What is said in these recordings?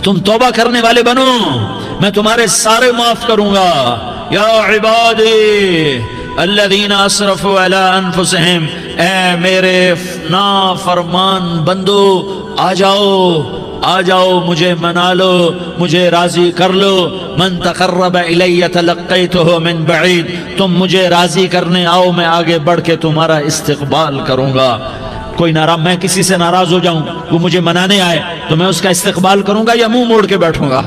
تم توبہ کرنے والے بنو، میں تمہارے سارے معاف کروں گا۔ یا عبادی الذین اسرفوا علی انفسہم، اے میرے نافرمان بندو آ جاؤ مجھے منا لو، مجھے راضی کر لو۔ من تقرب الی تلقیتہ من بعید، تم مجھے راضی کرنے آؤ، میں آگے بڑھ کے تمہارا استقبال کروں گا۔ کوئی ناراض، میں کسی سے ناراض ہو جاؤں، وہ مجھے منانے آئے تو میں اس کا استقبال کروں گا یا منہ موڑ کے بیٹھوں گا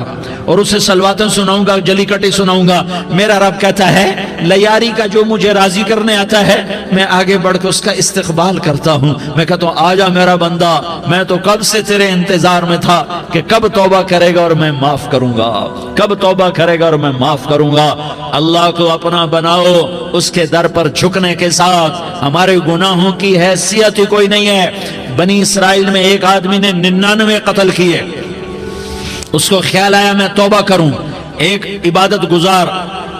اور اسے سلواتیں سناؤں گا، جلی کٹی سناؤں گا؟ میرا رب کہتا ہے لیاری کا جو مجھے راضی کرنے آتا ہے میں آگے بڑھ کے اس کا استقبال کرتا ہوں۔ میں کہتا ہوں آجا میرا بندہ، میں تو کب سے تیرے انتظار میں تھا کہ کب توبہ کرے گا اور میں معاف کروں گا، کب توبہ کرے گا اور میں معاف کروں گا۔ اللہ کو اپنا بناؤ، اس کے در پر جھکنے کے ساتھ ہمارے گناہوں کی حیثیت ہی کوئی نہیں ہے۔ بنی اسرائیل میں ایک آدمی نے 99 قتل کیے، اس کو خیال آیا میں توبہ کروں، ایک عبادت گزار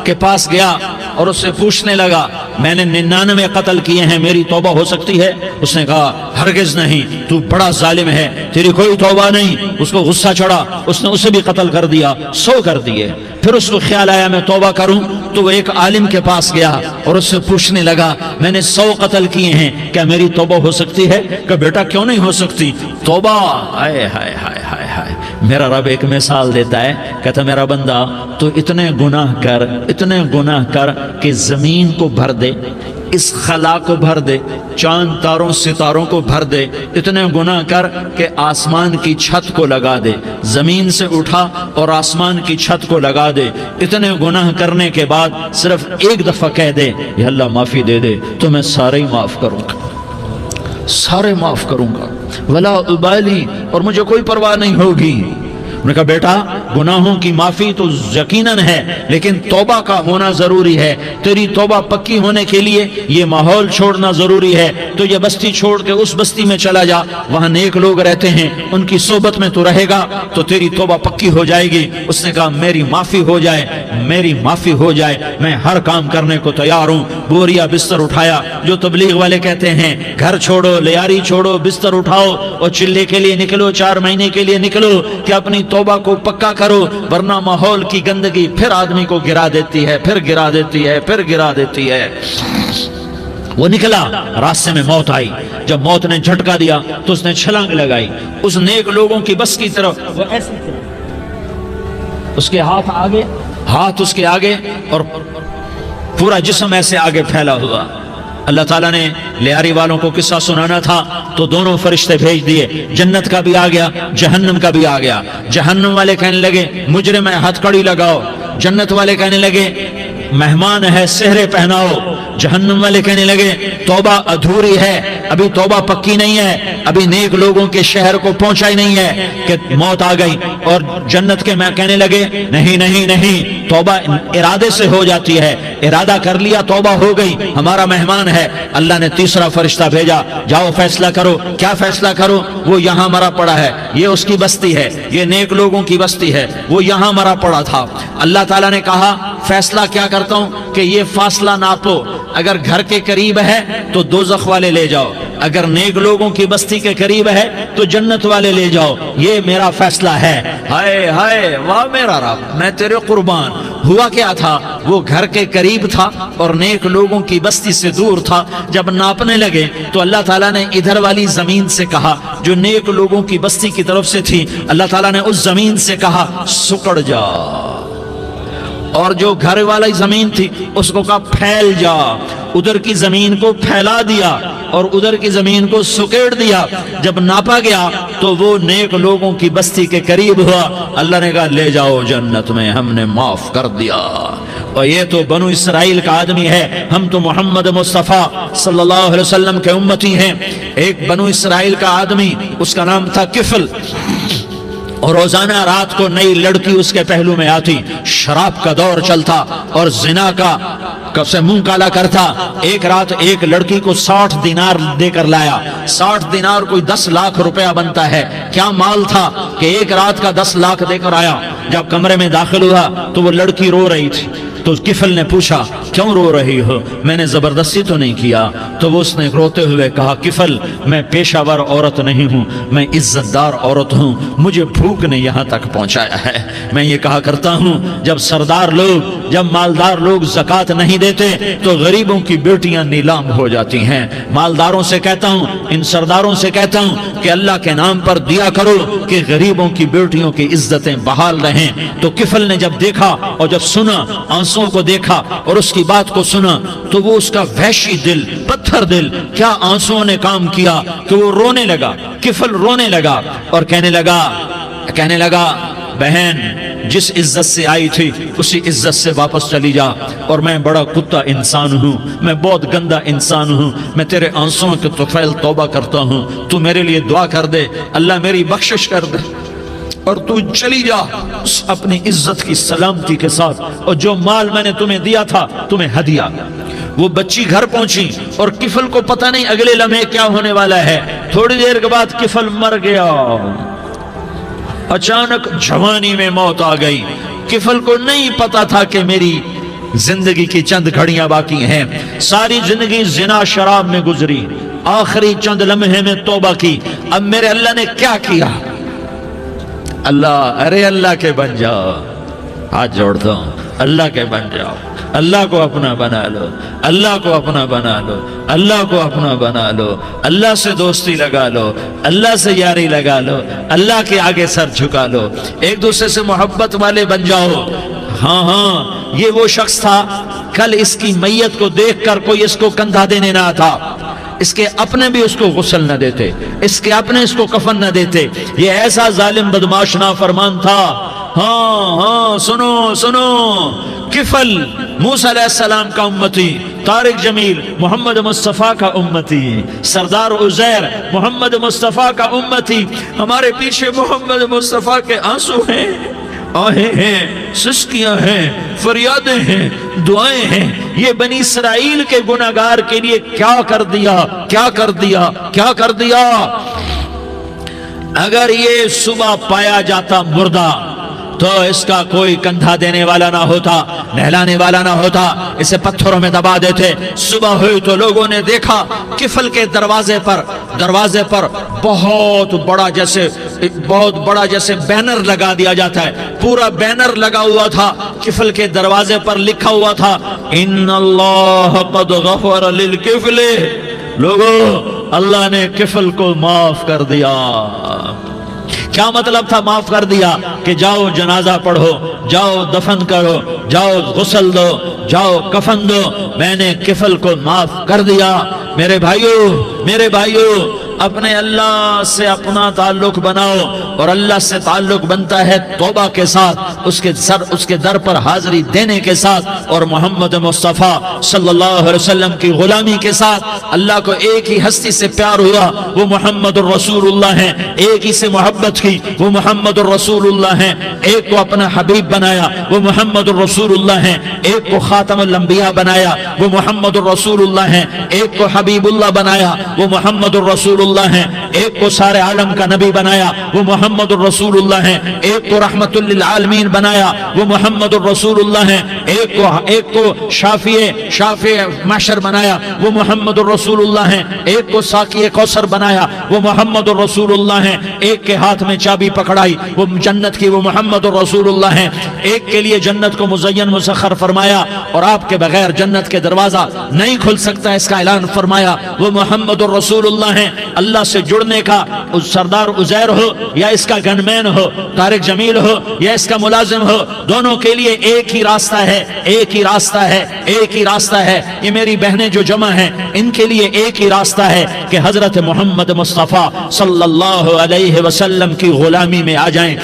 کے پاس گیا اور اس سے پوچھنے لگا میں نے 99 قتل کیے ہیں، میری توبہ ہو سکتی ہے؟ اس نے کہا ہرگز نہیں، تو بڑا ظالم ہے، تیری کوئی توبہ نہیں۔ اس کو غصہ چڑھا، اس نے اسے بھی قتل کر دیا، 100 کر دیے۔ پھر اس کو خیال آیا میں توبہ کروں تو وہ ایک عالم کے پاس گیا اور اس سے پوچھنے لگا میں نے 100 قتل کیے ہیں، کیا میری توبہ ہو سکتی ہے؟ کہ بیٹا کیوں نہیں ہو سکتی توبہ؟ ہائے ہائے ہائے ہائے ہائے، میرا رب ایک مثال دیتا ہے، کہتا میرا بندہ تو اتنے گناہ کر کہ زمین کو بھر دے، اس خلا کو بھر دے، چاند تاروں ستاروں کو بھر دے، اتنے گناہ کر کہ آسمان کی چھت کو لگا دے، زمین سے اٹھا اور آسمان کی چھت کو لگا دے، اتنے گناہ کرنے کے بعد صرف ایک دفعہ کہہ دے یا اللہ معافی دے دے تو میں سارے ہی معاف کروں گا، سارے معاف کروں گا، ولا ابالی، اور مجھے کوئی پرواہ نہیں ہوگی۔ انہوں نے کہا بیٹا گناہوں کی معافی تو یقیناً ہے لیکن توبہ کا ہونا ضروری ہے، تیری توبہ پکی ہونے کے لیے یہ ماحول چھوڑنا ضروری ہے، تو یہ بستی چھوڑ کے اس بستی میں چلا جا، وہاں نیک لوگ رہتے ہیں، ان کی صحبت میں تو رہے گا تو تیری توبہ پکی ہو جائے گی۔ اس نے کہا میری معافی ہو جائے، میری معافی ہو جائے، میں ہر کام کرنے کو تیار ہوں۔ بوریا بستر اٹھایا، جو تبلیغ والے کہتے ہیں گھر چھوڑو، لیاری چھوڑو، بستر اٹھاؤ اور چلے کے لیے نکلو، 4 مہینے کے لیے نکلو کہ اپنی توبہ کو پکا کرو، ورنہ ماحول کی گندگی پھر آدمی کو گرا دیتی ہے، پھر گرا دیتی ہے، پھر گرا دیتی ہے۔ وہ نکلا، راستے میں موت آئی، جب موت نے جھٹکا دیا تو اس نے چھلانگ لگائی اس نیک لوگوں کی بس کی طرف، وہ ایسے اس کے ہاتھ اس کے آگے اور پورا جسم ایسے آگے پھیلا ہوا۔ اللہ تعالیٰ نے لیاری والوں کو قصہ سنانا تھا تو دونوں فرشتے بھیج دیے، جنت کا بھی آ گیا، جہنم کا بھی آ گیا۔ جہنم والے کہنے لگے مجرم ہے ہتھ کڑی لگاؤ، جنت والے کہنے لگے مہمان ہے سہرے پہناؤ۔ جہنم والے کہنے لگے توبہ ادھوری ہے، ابھی توبہ پکی نہیں ہے، ابھی نیک لوگوں کے شہر کو پہنچا ہی نہیں ہے کہ موت آ گئی۔ اور جنت کے میں کہنے لگے نہیں نہیں نہیں، توبہ ارادے سے ہو جاتی ہے، ارادہ کر لیا توبہ ہو گئی، ہمارا مہمان ہے۔ اللہ نے تیسرا فرشتہ بھیجا، جاؤ فیصلہ کرو۔ کیا فیصلہ کرو؟ وہ یہاں مرا پڑا ہے، یہ اس کی بستی ہے، یہ نیک لوگوں کی بستی ہے، وہ یہاں مرا پڑا تھا۔ اللہ تعالیٰ نے کہا فیصلہ کیا کرتا ہوں کہ یہ فاصلہ ناپو، اگر گھر کے قریب ہے تو دوزخ والے لے جاؤ، اگر نیک لوگوں کی بستی کے قریب ہے تو جنت والے لے جاؤ، یہ میرا فیصلہ ہے۔ ہائے ہائے واہ میرا رب، میں تیرے قربان۔ ہوا کیا تھا؟ وہ گھر کے قریب تھا اور نیک لوگوں کی بستی سے دور تھا۔ جب ناپنے لگے تو اللہ تعالیٰ نے ادھر والی زمین سے کہا جو نیک لوگوں کی بستی کی طرف سے تھی، اللہ تعالیٰ نے اس زمین سے کہا سکڑ جا، اور جو گھر والی زمین تھی اس کو کہا پھیل جا۔ ادھر کی زمین کو پھیلا دیا اور ادھر کی زمین کو سکیڑ دیا۔ جب ناپا گیا تو وہ نیک لوگوں کی بستی کے قریب ہوا۔ اللہ نے کہا لے جاؤ جنت میں، ہم نے معاف کر دیا۔ اور یہ تو بنو اسرائیل کا آدمی ہے، ہم تو محمد مصطفیٰ صلی اللہ علیہ وسلم کے امتی ہیں۔ ایک بنو اسرائیل کا آدمی، اس کا نام تھا کفل، اور روزانہ رات کو نئی لڑکی اس کے پہلو میں آتی، شراب کا دور چلتا اور زنا کا سے منہ کالا کرتا۔ ایک رات ایک لڑکی کو 60 دینار دے کر لایا۔ 60 دینار کوئی 10 لاکھ روپیہ بنتا ہے۔ کیا مال تھا کہ ایک رات کا 10 لاکھ دے کر آیا۔ جب کمرے میں داخل ہوا تو وہ لڑکی رو رہی تھی، تو کفل نے پوچھا کیوں رو رہی ہو؟ میں نے زبردستی تو نہیں کیا۔ تو وہ اس نے روتے ہوئے کہا کفل میں پیشہ ور عورت نہیں ہوں، میں عزت دار عورت ہوں، مجھے بھوک نے یہاں تک پہنچایا ہے۔ میں یہ کہا کرتا ہوں جب سردار لوگ، جب مالدار لوگ زکوٰۃ نہیں دیتے تو غریبوں کی بیٹیاں نیلام ہو جاتی ہیں۔ مالداروں سے کہتا ہوں، ان سرداروں سے کہتا ہوں کہ اللہ کے نام پر دیا کرو کہ غریبوں کی بیٹیوں کی عزتیں بحال رہیں۔ تو کفل نے جب دیکھا اور جب سنا، آنسوں کو دیکھا اور اس کی بات کو سنا، تو وہ اس کا وحشی دل، پتھر دل، کیا آنسوں نے کام کیا کہ وہ رونے لگا۔ کفل رونے لگا اور کہنے لگا بہن جس عزت سے آئی تھی اسی عزت سے واپس چلی جا، اور میں بڑا کتا انسان ہوں، میں بہت گندا انسان ہوں، میں تیرے آنسوں کے طفیل توبہ کرتا ہوں، تو میرے لیے دعا کر دے، اللہ میری بخشش کر دے، اور تو چلی جا اپنی عزت کی سلامتی کے ساتھ، اور جو مال میں نے تمہیں دیا تھا تمہیں ہدیہ۔ وہ بچی گھر پہنچی اور کفل کو پتہ نہیں اگلے لمحے کیا ہونے والا ہے۔ تھوڑی دیر کے بعد کفل مر گیا، اچانک جوانی میں موت آ گئی۔ کفل کو نہیں پتا تھا کہ میری زندگی کی چند گھڑیاں باقی ہیں، ساری زندگی زنا شراب میں گزری، آخری چند لمحے میں توبہ کی، اب میرے اللہ نے کیا کیا؟ اللہ کے بن جاؤ، ہاتھ جوڑتا ہوں، اللہ کے بن جاؤ، اللہ کو اپنا بنا لو، اللہ کو اپنا بنا لو، اللہ کو اپنا بنا لو، اللہ سے دوستی لگا لو، اللہ سے یاری لگا لو، اللہ کے آگے سر جھکا لو، ایک دوسرے سے محبت والے بن جاؤ۔ ہاں یہ وہ شخص تھا، کل اس کی میت کو دیکھ کر کوئی اس کو کندھا دینے نہ تھا، اس کے اپنے بھی اس کو غسل نہ دیتے، اس کے اپنے اس کو کفن نہ دیتے، یہ ایسا ظالم بدماش نافرمان تھا۔ ہاں سنو، کفل موسیٰ علیہ السلام کا امتی، طارق جمیل محمد مصطفیٰ کا امتی، سردار عزیر محمد مصطفیٰ کا امتی، ہمارے پیچھے محمد مصطفیٰ کے آنسو ہیں، آہیں ہیں، سسکیاں ہیں، فریادیں ہیں، دعائیں ہیں۔ یہ بنی اسرائیل کے گناہگار کے لیے کیا کر دیا۔ اگر یہ صبح پایا جاتا مردہ تو اس کا کوئی کندھا دینے والا نہ ہوتا، نہلانے والا نہ ہوتا، اسے پتھروں میں دبا دیتے۔ صبح ہوئی تو لوگوں نے دیکھا کفل کے دروازے پر بہت بڑا جیسے بینر لگا دیا جاتا ہے، پورا بینر لگا ہوا تھا، کفل کے دروازے پر لکھا ہوا تھا ان اللہ قد غفر للکفل، لوگوں اللہ نے کفل کو معاف کر دیا۔ کیا مطلب تھا معاف کر دیا؟ کہ جاؤ جنازہ پڑھو، جاؤ دفن کرو، جاؤ غسل دو، جاؤ کفن دو، میں نے کفل کو معاف کر دیا۔ میرے بھائیو اپنے اللہ سے اپنا تعلق بناؤ، اور اللہ سے تعلق بنتا ہے توبہ کے ساتھ، اس کے در پر حاضری دینے کے ساتھ، اور محمد مصطفیٰ صلی اللہ علیہ وسلم کی غلامی کے ساتھ۔ اللہ کو ایک ہی ہستی سے پیار ہوا، وہ محمد الرسول اللہ ہیں، ایک ہی سے محبت کی، وہ محمد الرسول اللہ ہیں، ایک کو اپنا حبیب بنایا، وہ محمد الرسول اللہ ہیں، ایک کو خاتم الانبیاء بنایا، وہ محمد الرسول اللہ ہیں، ایک کو حبیب اللہ بنایا، وہ محمد الرسول اللہ ہیں، ایک کو سارے عالم کا نبی بنایا، وہ محمد الرسول اللہ ہیں، ایک کو رحمت للعالمین بنایا، وہ محمد الرسول اللہ ہیں، ایک کو شافع محشر بنایا، وہ محمد الرسول اللہ ہیں، ایک کو ساقی کوثر بنایا، وہ محمد الرسول اللہ ہیں، ایک کے ہاتھ میں چابی پکڑائی وہ جنت کی، وہ محمد الرسول اللہ ہیں، ایک کے لیے جنت کو مزین مسخر فرمایا اور آپ کے بغیر جنت کے دروازہ نہیں کھل سکتا اس کا اعلان فرمایا، وہ محمد الرسول اللہ ہیں۔ اللہ سے جڑنے کا سردار عزیر ہو یا اس کا گنمین ہو، طارق جمیل ہو یا اس کا ملازم ہو، دونوں کے لیے ایک ہی راستہ ہے۔ یہ میری بہنیں جو جمع ہیں ان کے لیے ایک ہی راستہ ہے کہ حضرت محمد مصطفیٰ صلی اللہ علیہ وسلم کی غلامی میں آ جائیں،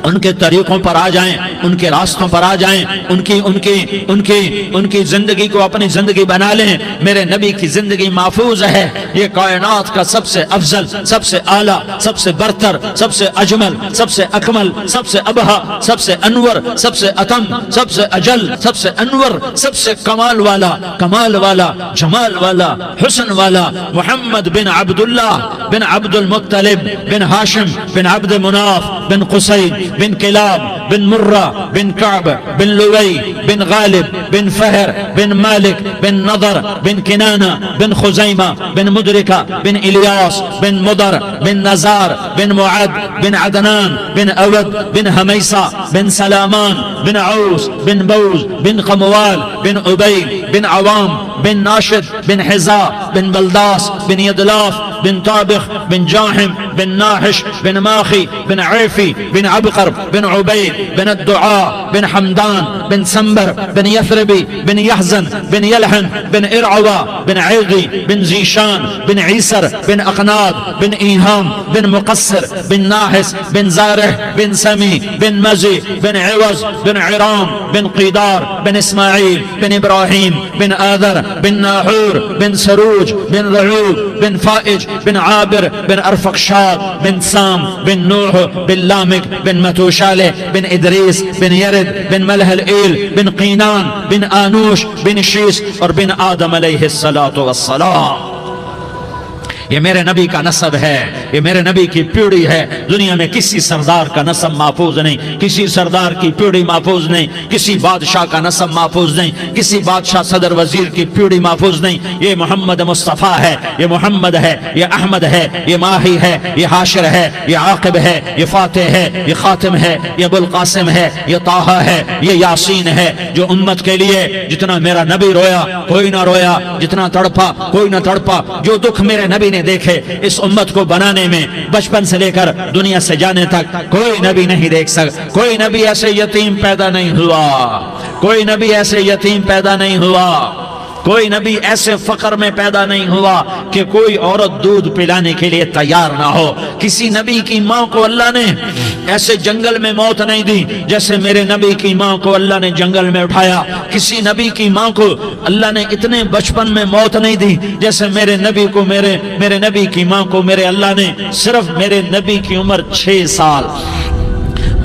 ان کے طریقوں پر آ جائیں، ان کے راستوں پر آ جائیں، ان کی زندگی کو اپنی زندگی بنا لیں۔ میرے نبی کی زندگی محفوظ ہے، یہ کائنات کا سب سے افضل، سب سے اعلیٰ، سب سے برتر، سب سے اجمل، سب سے اکمل، سب سے ابہا، سب سے انور، سب سے اتم، سب سے اجل، سب سے انور، سب سے کمال والا، جمال والا، حسن والا، محمد بن عبداللہ بن عبد المطلب بن ہاشم بن عبد مناف بن قصی بن کلاب بن مرہ بن کعب بن لوی بن غالب بن فہر بن مالک بن نضر بن کنانہ بن خزیمہ بن مدرکہ بن الیاس بن مدر بن نزار بن معد بن عدنان بن اود بن حمیسہ بن سلامان بن عوس بن بوز بن قموال بن عبید بن عوام بن ناشد بن حزا بن بلداس بن یدلاف بن طابخ بن جاحم بن ناحش بن ماخی بن عیفی بن عبقر بن عبید بن الدعاء بن حمدان بن سنبر بن یثربی بن یحزن بن یلحن بن ارعوا بن عیغی بن زیشان بن عیسر بن اقناد بن ایہام بن مقصر بن ناحس بن زارح بن سمی بن مزی بن عوض بن عرام بن قیدار بن اسماعیل بن ابراہیم بن آذر بن ناحور بن سروج بن رعوب بن فائج بن عابر بن ارفقشاد بن سام بن نوح بن لامک بن متوشالہ بن ادریس بن یرد بن ملح الایل بن قینان بن آنوش بن شیس اور بن آدم علیہ السلام۔ یہ میرے نبی کا نسب ہے، یہ میرے نبی کی پیڑھی ہے۔ دنیا میں کسی سردار کا نسب محفوظ نہیں، کسی سردار کی پیڑھی محفوظ نہیں، کسی بادشاہ کا نسب محفوظ نہیں، کسی بادشاہ صدر وزیر کی پیڑھی محفوظ نہیں۔ یہ محمد مصطفیٰ ہے، یہ محمد ہے، یہ احمد ہے، یہ ماہی ہے، یہ حاشر ہے، یہ عاقب ہے، یہ فاتح ہے، یہ خاتم ہے، یہ ابو القاسم ہے، یہ طٰہٰ ہے، یہ یاسین ہے۔ جو امت کے لیے جتنا میرا نبی رویا کوئی نہ رویا، جتنا تڑپا کوئی نہ تڑپا، جو دکھ میرے نبی نے دیکھے اس امت کو بنانے میں، بچپن سے لے کر دنیا سے جانے تک کوئی نبی نہیں دیکھ سکتا۔ کوئی نبی ایسے یتیم پیدا نہیں ہوا، کوئی نبی ایسے یتیم پیدا نہیں ہوا، کوئی نبی ایسے فقر میں پیدا نہیں ہوا کہ کوئی عورت دودھ پلانے کے لیے تیار نہ ہو۔ کسی نبی کی ماں کو اللہ نے ایسے جنگل میں موت نہیں دی جیسے میرے نبی کی ماں کو اللہ نے جنگل میں اٹھایا۔ کسی نبی کی ماں کو اللہ نے اتنے بچپن میں موت نہیں دی جیسے میرے نبی کو میرے نبی کی ماں کو میرے اللہ نے صرف میرے نبی کی عمر 6 سال،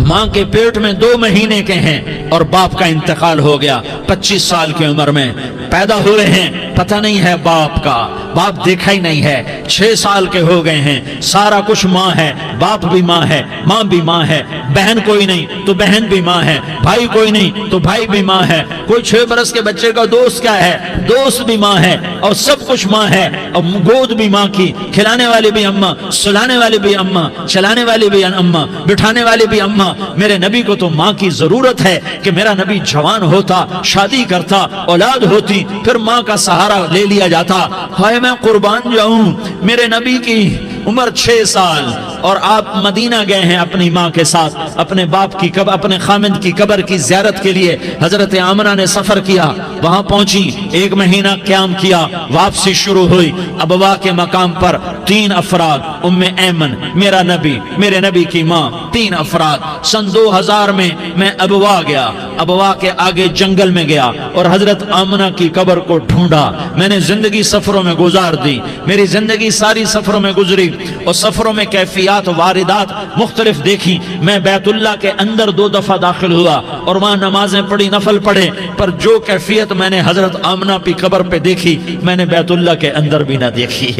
ماں کے پیٹ میں 2 مہینے کے ہیں اور باپ کا انتقال ہو گیا 25 سال کی عمر میں پیدا ہوئے ہیں، پتہ نہیں ہے باپ کا، باپ دیکھا ہی نہیں ہے، 6 سال کے ہو گئے ہیں، سارا کچھ ماں ہے، باپ بھی ماں ہے، ماں بھی ماں ہے، بہن کوئی نہیں تو بہن بھی ماں ہے، بھائی کوئی نہیں تو بھائی بھی ماں ہے، کوئی 6 برس کے بچے کا دوست کیا ہے، دوست بھی ماں ہے، اور سب کچھ ماں ہے، اور گود بھی ماں کی، کھلانے والی بھی اماں، سلانے والی بھی اماں، چلانے والی بھی اماں، بٹھانے والی بھی اماں۔ میرے نبی کو تو ماں کی ضرورت ہے کہ میرا نبی جوان ہوتا، شادی کرتا، اولاد ہوتی، پھر ماں کا سہارا لے لیا جاتا۔ ہائے میں قربان جاؤں، میرے نبی کی عمر 6 سال اور آپ مدینہ گئے ہیں اپنی ماں کے ساتھ، اپنے باپ کی اپنے خامند کی قبر کی زیارت کے لیے حضرت آمنہ نے سفر کیا، وہاں پہنچی، 1 مہینہ قیام کیا، واپسی شروع ہوئی۔ ابوا کے مقام پر 3 افراد، ام ایمن، میرا نبی، میرے نبی کی ماں، 3 افراد۔ سن 2000 میں ابوا گیا، ابوا کے آگے جنگل میں گیا اور حضرت آمنہ کی قبر کو ڈھونڈا۔ میں نے زندگی سفروں میں گزار دی، میری زندگی ساری سفروں میں گزری اور سفروں میں کیفیات واردات مختلف دیکھی۔ میں بیت اللہ کے اندر 2 دفعہ داخل ہوا اور وہاں نمازیں پڑھی، نفل پڑھے، پر جو کیفیت میں نے حضرت آمنہ کی قبر پہ دیکھی میں نے بیت اللہ کے اندر بھی نہ دیکھی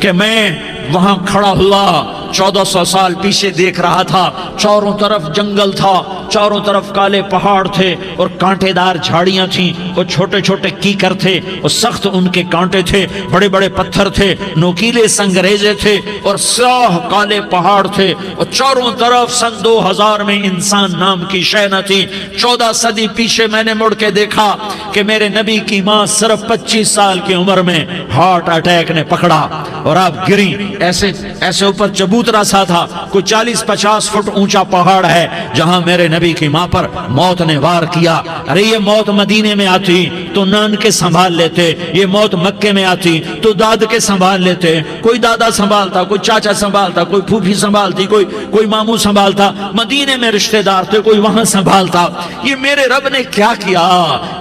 کہ میں وہاں کھڑا ہوا 1400 سال پیچھے دیکھ رہا تھا، چاروں طرف جنگل تھا، چاروں طرف کالے پہاڑ تھے اور کانٹے دار جھاڑیاں تھیں، اور چھوٹے چھوٹے کیکر تھے اور سخت ان کے کانٹے تھے، بڑے بڑے پتھر تھے، نوکیلے سنگریزے تھے اور سیاہ کالے پہاڑ تھے، اور چاروں طرف سن 2000 میں انسان نام کی شے نہ تھی۔ 14 صدی پیچھے میں نے مڑ کے دیکھا کہ میرے نبی کی ماں صرف 25 سال کی عمر میں ہارٹ اٹیک نے پکڑا اور آپ گری، ایسے اوپر چبوترا سا تھا، کوئی 40-50 فٹ اونچا پہاڑ ہے جہاں میرے نبی کی ماں پر موت نے وار کیا۔ ارے یہ موت مدینے میں آتی تو نان کے سنبھال لیتے، یہ موت مکے میں آتی تو داد کے سنبھال لیتے، کوئی دادا سنبھالتا، کوئی چاچا سنبھالتا، کوئی پھوپھی سنبھالتی، کوئی ماموں سنبھالتا، مدینے میں رشتہ دار تھے کوئی وہاں سنبھالتا۔ یہ میرے رب نے کیا کیا؟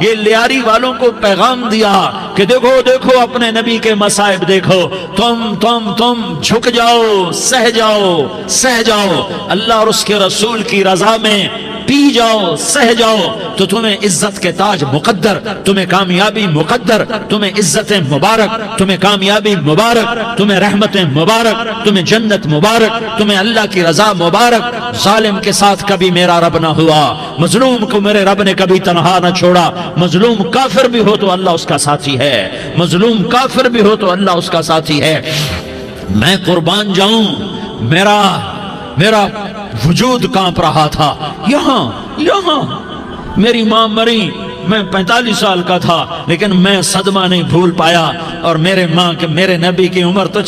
یہ لیاری والوں کو پیغام دیا کہ دیکھو دیکھو اپنے نبی کے مصائب دیکھو، تم جھک جاؤ، سہ جاؤ، اللہ اور اس کے رسول کی رضا میں پی جاؤ سہ جاؤ تو تمہیں عزت کے تاج مقدر، تمہیں کامیابی مقدر، تمہیں عزتیں مبارک، تمہیں کامیابی مبارک، تمہیں رحمتیں مبارک، تمہیں جنت مبارک، تمہیں اللہ کی رضا مبارک۔ ظالم کے ساتھ کبھی میرا رب نہ ہوا، مظلوم کو میرے رب نے کبھی تنہا نہ چھوڑا۔ مظلوم کافر بھی ہو تو اللہ اس کا ساتھی ہے، مظلوم کافر بھی ہو تو اللہ اس کا ساتھی ہے۔ میں قربان جاؤں، میرا وجود کانپ رہا تھا۔ یہاں میری ماں مری، میں 45 سال کا تھا، لیکن میں صدمہ نہیں بھول پایا۔ اور میرے نبی کی عمر تو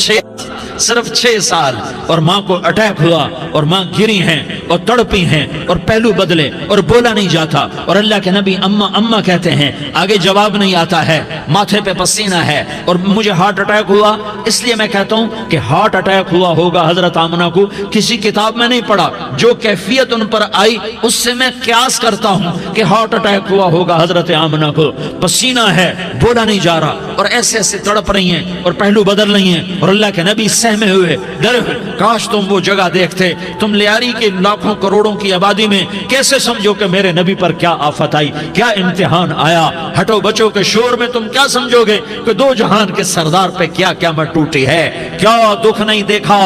صرف 6 سال، اور ماں کو اٹیک ہوا اور ماں گری ہیں اور تڑپی ہیں اور پہلو بدلے اور بولا نہیں جاتا، اور اللہ کے نبی اماں اماں کہتے ہیں، آگے جواب نہیں آتا ہے، ماتھے پہ پسینہ ہے، اور مجھے ہارٹ اٹیک ہوا۔ اس لیے میں کہتا ہوں کہ ہارٹ اٹیک ہوا ہوگا حضرت آمنہ کو، کسی کتاب میں نہیں پڑھا، جو کیفیت ان پر آئی اس سے میں قیاس کرتا ہوں کہ ہارٹ اٹیک ہوا ہوگا حضرت آمنہ کو۔ پسینہ ہے، بولا نہیں جا رہا، اور ایسے ایسے تڑپ رہی ہیں اور پہلو بدل رہی ہیں، اور اللہ کے نبی سہمے ہوئے، ڈرے ہوئے۔ کاش تم وہ جگہ دیکھتے، تم لیاری کے لاکھوں کروڑوں کی آبادی میں کیسے سمجھو کہ میرے نبی پر کیا آفت آئی، کیا امتحان آیا۔ ہٹو بچوں کے شور میں تم کیا سمجھو گے کہ دو جہان کے سردار پہ کیا قیامت ٹوٹی ہے۔ کیا دکھ نہیں دیکھا،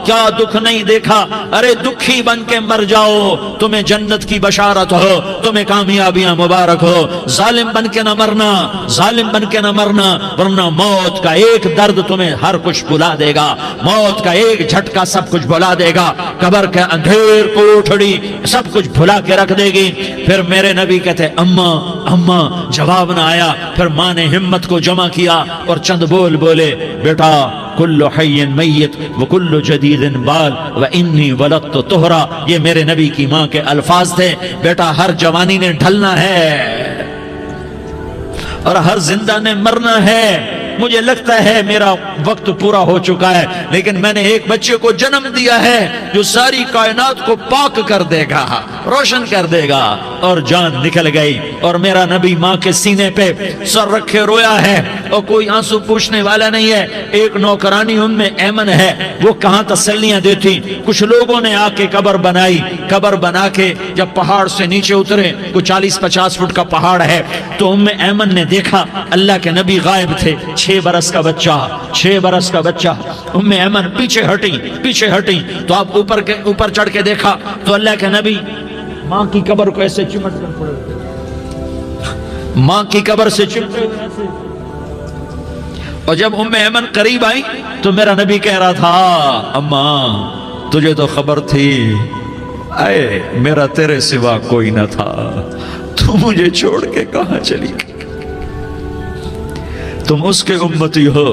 کیا دکھ نہیں دیکھا۔ ارے دکھی بن کے مر جاؤ، تمہیں جنت کی بشارت ہو، تمہیں کامیابیاں مبارک ہو۔ ظالم بن کے نہ مرنا، ظالم بن کے نہ مرنا، ورنہ موت کا ایک درد تمہیں ہر کچھ بلا دے گا، موت کا ایک جھٹکا سب کچھ بھلا دے گا، قبر کے اندھیر کوٹھڑی سب کچھ بھلا کے رکھ دے گی۔ پھر میرے نبی کہتے اماں اماں، جواب نہ آیا۔ پھر ماں نے ہمت کو جمع کیا اور چند بول بولے، بیٹا کل حی میت وکل جدید بال وانی ولدت طہرا۔ یہ میرے نبی کی ماں کے الفاظ تھے، بیٹا ہر جوانی نے ڈھلنا ہے اور ہر زندہ نے مرنا ہے۔ مجھے لگتا ہے میرا وقت پورا ہو چکا ہے، لیکن میں نے ایک بچے کو جنم دیا ہے جو ساری کائنات کو پاک کر دے گا، روشن کر دے گا۔ اور جان نکل گئی، اور میرا نبی ماں کے سینے پہ سر رکھے رویا ہے، اور کوئی آنسو پوچھنے والا نہیں ہے۔ ایک نوکرانی ان میں ایمن ہے، وہ کہاں تسلیاں دیتی۔ کچھ لوگوں نے آ کے قبر بنائی، قبر بنا کے جب پہاڑ سے نیچے اترے، کوئی 40-50 فٹ کا پہاڑ ہے، تو ایمن نے دیکھا اللہ کے نبی غائب تھے۔ 6 برس کا بچہ، ایمن پیچھے ہٹی تو آپ اوپر چڑھ کے دیکھا تو اللہ کے نبی ماں کی قبر کو ایسے چمٹ کر پڑے، ماں کی قبر سے چمٹے ہوئے ایسے۔ اور جب ایمن قریب آئی تو میرا نبی کہہ رہا تھا، اماں تجھے تو خبر تھی، اے میرا تیرے سوا کوئی نہ تھا، تو مجھے چھوڑ کے کہاں چلی گئی۔ تم اس کے امتی ہو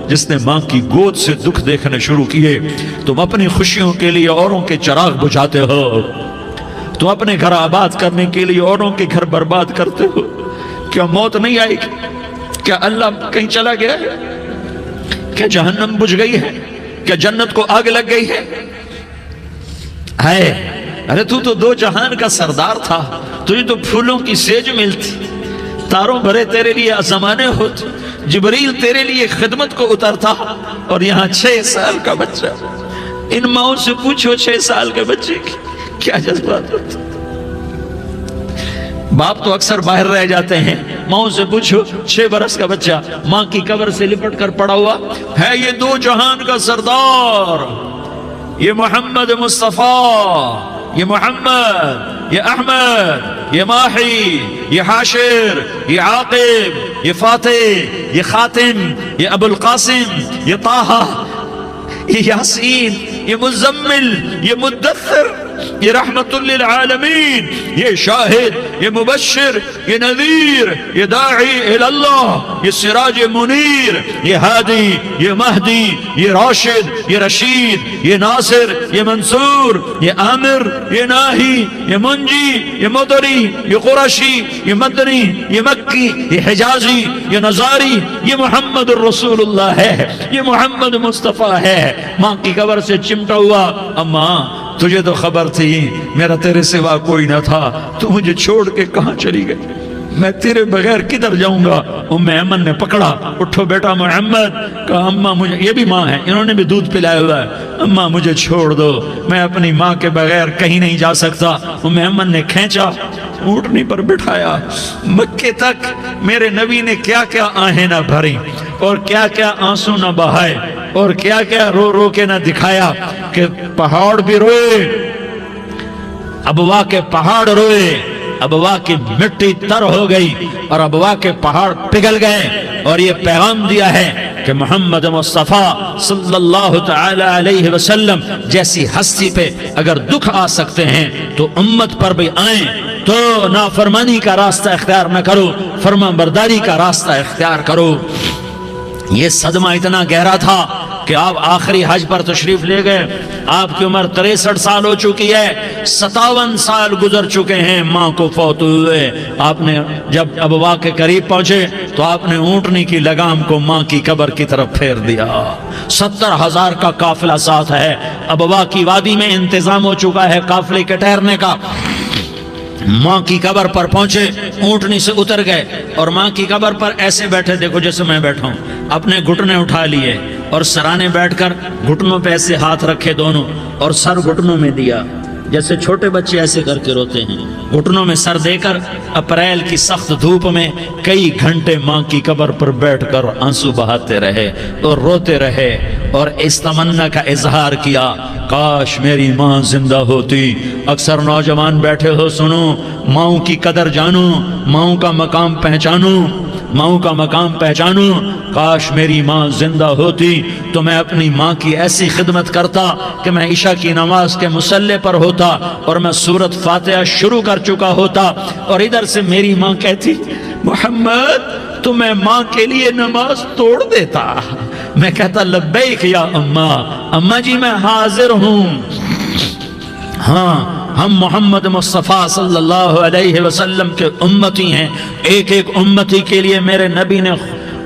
جس نے ماں کی گود سے دکھ دیکھنے شروع کیے۔ تم اپنی خوشیوں کے لیے اوروں کے چراغ بجھاتے ہو، تم اپنے گھر آباد کرنے کے لیے اوروں کے گھر برباد کرتے ہو۔ کیا موت نہیں آئے گی؟ کیا اللہ کہیں چلا گیا ہے؟ کیا جہنم بجھ گئی ہے؟ کیا جنت کو آگ لگ گئی ہے؟ ارے تو 2 جہان کا سردار تھا، تجھے تو پھولوں کی سیج ملتی، تاروں بھرے تیرے لیے زمانے ہوتے، جبریل تیرے لیے خدمت کو اترتا، اور یہاں 6 سال کا بچہ۔ ان ماؤں سے پوچھو 6 سال کے بچے کی کیا جذبات ہوتے۔ باپ تو اکثر باہر رہ جاتے ہیں، ماؤں سے پوچھو 6 برس کا بچہ ماں کی قبر سے لپٹ کر پڑا ہوا ہے۔ یہ 2 جہان کا سردار، یہ محمد مصطفیٰ، یہ محمد، یہ احمد، یہ ماہی، یہ حاشر، یہ عاقب، یہ فاتح، یہ خاتم، یہ ابو القاسم، یہ طٰہٰ، یہ یاسین، یہ مزمل، یہ مدثر، یہ رحمت للعالمین، یہ شاہد، یہ مبشر، یہ نذیر، یہ داعی اللہ، یہ سراج منیر، یہ ہادی، یہ مہدی، یہ راشد، یہ رشید، یہ ناصر، یہ منصور، یہ عامر، یہ ناہی، یہ منجی، یہ مدری، یہ قرشی، یہ مدنی، یہ مکی، یہ حجازی، یہ نظاری، یہ محمد الرسول اللہ ہے، یہ محمد مصطفیٰ ہے۔ ماں کی قبر سے چمٹا ہوا، اماں تجھے تو خبر تھی میرا تیرے سوا کوئی نہ تھا، تو مجھے چھوڑ کے کہاں چلی گئی۔ میں تیرے بغیر کدھر جاؤں گا؟ ام ایمن نے پکڑا، اٹھو بیٹا محمد، کہا اماں مجھے، یہ بھی ماں ہے، انہوں نے بھی دودھ پلایا ہوا ہے، اماں مجھے چھوڑ دو، میں اپنی ماں کے بغیر کہیں نہیں جا سکتا۔ ام ایمن نے کھینچا، اونٹنی پر بٹھایا، مکے تک میرے نبی نے کیا کیا آہیں نہ بھری اور کیا کیا آنسو نہ بہائے اور کیا کیا رو رو کے نہ دکھایا کہ پہاڑ بھی روئے، ابوا کے پہاڑ روئے، ابوا کی مٹی تر ہو گئی اور ابوا کے پہاڑ پگھل گئے۔ اور یہ پیغام دیا ہے کہ محمد مصطفیٰ صلی اللہ تعالی علیہ وسلم جیسی ہستی پہ اگر دکھ آ سکتے ہیں تو امت پر بھی آئیں، تو نافرمانی کا راستہ اختیار نہ کرو، فرما برداری کا راستہ اختیار کرو۔ یہ صدمہ اتنا گہرا تھا کہ آپ آخری حج پر تشریف لے گئے، آپ کی عمر 63 سال ہو چکی ہے، 57 سال گزر چکے ہیں ماں کو فوت ہوئے۔ آپ نے جب ابوا کے قریب پہنچے تو آپ نے اونٹنی کی لگام کو ماں کی قبر کی طرف پھیر دیا۔ 70,000 کا قافلہ ساتھ ہے، ابوا کی وادی میں انتظام ہو چکا ہے قافلے کے ٹھہرنے کا۔ ماں کی قبر پر پہنچے، اونٹنی سے اتر گئے اور ماں کی قبر پر ایسے بیٹھے، دیکھو جیسے میں بیٹھا ہوں، اپنے گھٹنے اٹھا لیے اور سرانے بیٹھ کر گھٹنوں پہ ایسے ہاتھ رکھے دونوں اور سر گھٹنوں میں دیا، جیسے چھوٹے بچے ایسے کر کے روتے ہیں، گھٹنوں میں سر دے کر اپریل کی سخت دھوپ میں کئی گھنٹے ماں کی قبر پر بیٹھ کر آنسو بہاتے رہے اور روتے رہے اور اس تمنا کا اظہار کیا، کاش میری ماں زندہ ہوتی۔ اکثر نوجوان بیٹھے ہو، سنو، ماؤں کی قدر جانو، ماؤں کا مقام پہچانو، ماؤں کا مقام پہچانو۔ کاش میری ماں زندہ ہوتی تو میں اپنی ماں کی ایسی خدمت کرتا کہ میں عشاء کی نماز کے مصلی پر ہوتا اور میں سورۃ فاتحہ شروع کر چکا ہوتا اور ادھر سے میری ماں کہتی محمد تو میں ماں کے لیے نماز توڑ دیتا، میں کہتا لبیک یا اماں، اماں جی میں حاضر ہوں۔ ہاں، ہم محمد مصطفیٰ صلی اللہ علیہ وسلم کے امتی ہیں، ایک ایک امتی کے لیے میرے نبی نے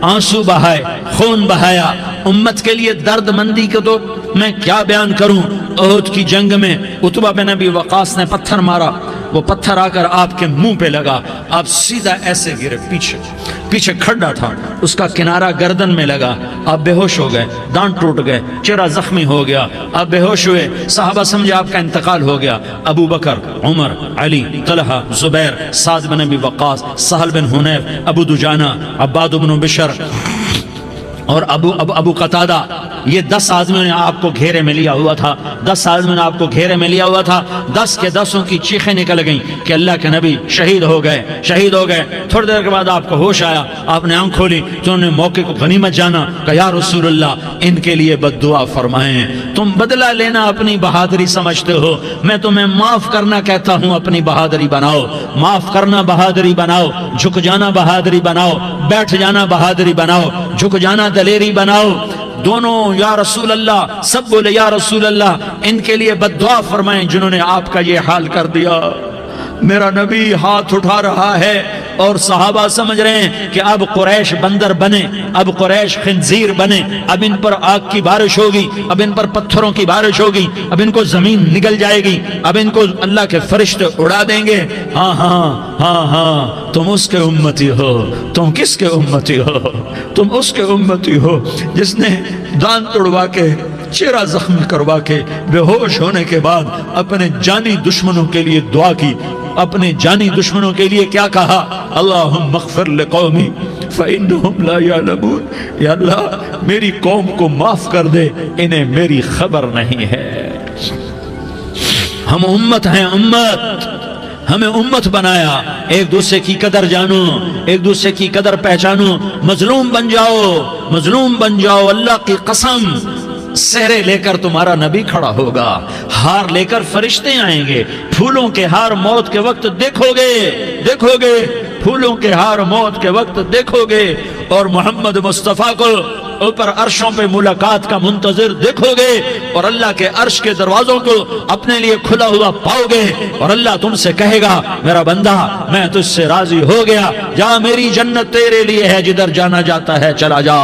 آنسو بہائے، خون بہایا، امت کے لیے درد مندی کو تو میں کیا بیان کروں۔ احد کی جنگ میں عتبہ بن ابی وقاص نے پتھر مارا، وہ پتھر آ کر آپ کے منہ پہ لگا، آپ سیدھا ایسے گرے، پیچھے کھڈا تھا، اس کا کنارہ گردن میں لگا، آپ بے ہوش ہو گئے، دانت ٹوٹ گئے، چہرہ زخمی ہو گیا، آپ بے ہوش ہوئے، صحابہ سمجھے آپ کا انتقال ہو گیا۔ ابو بکر، عمر، علی، طلحہ، زبیر، سعد بن ابی وقاص، سہل بن حنیف، ابو دجانہ، عباد بن بشر اور ابو قتادہ، یہ 10 آدمیوں نے آپ کو گھیرے میں لیا ہوا تھا، 10 آدمیوں نے آپ کو گھیرے میں لیا ہوا تھا، 10 کے 10 کی چیخیں نکل گئیں کہ اللہ کے نبی شہید ہو گئے۔ تھوڑی دیر کے بعد آپ کو ہوش آیا، آپ نے آنکھ کھولی تو انہوں نے موقع کو غنیمت جانا کہ یا رسول اللہ ان کے لیے بد دعا فرمائیں، تم بدلہ لینا اپنی بہادری سمجھتے ہو، میں تمہیں معاف کرنا کہتا ہوں، اپنی بہادری بناؤ، معاف کرنا بہادری بناؤ، جھک جانا بہادری بناؤ، بیٹھ جانا بہادری بناؤ، جھک جانا دلیری بناؤ۔ دونوں یا رسول اللہ، سب بولے یا رسول اللہ ان کے لیے بد دعا فرمائیں جنہوں نے آپ کا یہ حال کر دیا۔ میرا نبی ہاتھ اٹھا رہا ہے اور صحابہ سمجھ رہے ہیں کہ اب قریش بندر بنے، اب قریش خنزیر بنے، اب ان پر آگ کی بارش ہوگی، اب ان پر پتھروں کی بارش ہوگی، اب ان کو زمین نگل جائے گی، اب ان کو اللہ کے فرشتے اڑا دیں گے۔ ہاں ہاں ہاں ہاں، تم اس کے امتی ہو، تم کس کے امتی ہو؟ تم اس کے امتی ہو جس نے دانت توڑوا کے، چہرہ زخمی کروا کے، بے ہوش ہونے کے بعد اپنے جانی دشمنوں کے لیے دعا کی، اپنے جانی دشمنوں کے لیے کیا کہا؟ اللہم اغفر لقومی فإنہم لا یعلمون، یا اللہ میری قوم کو معاف کر دے، انہیں میری خبر نہیں ہے۔ ہم امت ہیں، امت، ہمیں امت بنایا، ایک دوسرے کی قدر جانو، ایک دوسرے کی قدر پہچانو، مظلوم بن جاؤ، مظلوم بن جاؤ، اللہ کی قسم سہرے لے کر تمہارا نبی کھڑا ہوگا، ہار لے کر فرشتے آئیں گے، پھولوں کے ہار موت کے وقت دیکھو گے، پھولوں کے ہار موت کے وقت دیکھو گے، اور محمد مصطفیٰ کو اوپر عرشوں پہ ملاقات کا منتظر دیکھو گے، اور اللہ کے عرش کے دروازوں کو اپنے لیے کھلا ہوا پاؤ گے، اور اللہ تم سے کہے گا میرا بندہ میں تجھ سے راضی ہو گیا، جا میری جنت تیرے لیے ہے، جدھر جانا جاتا ہے چلا جا۔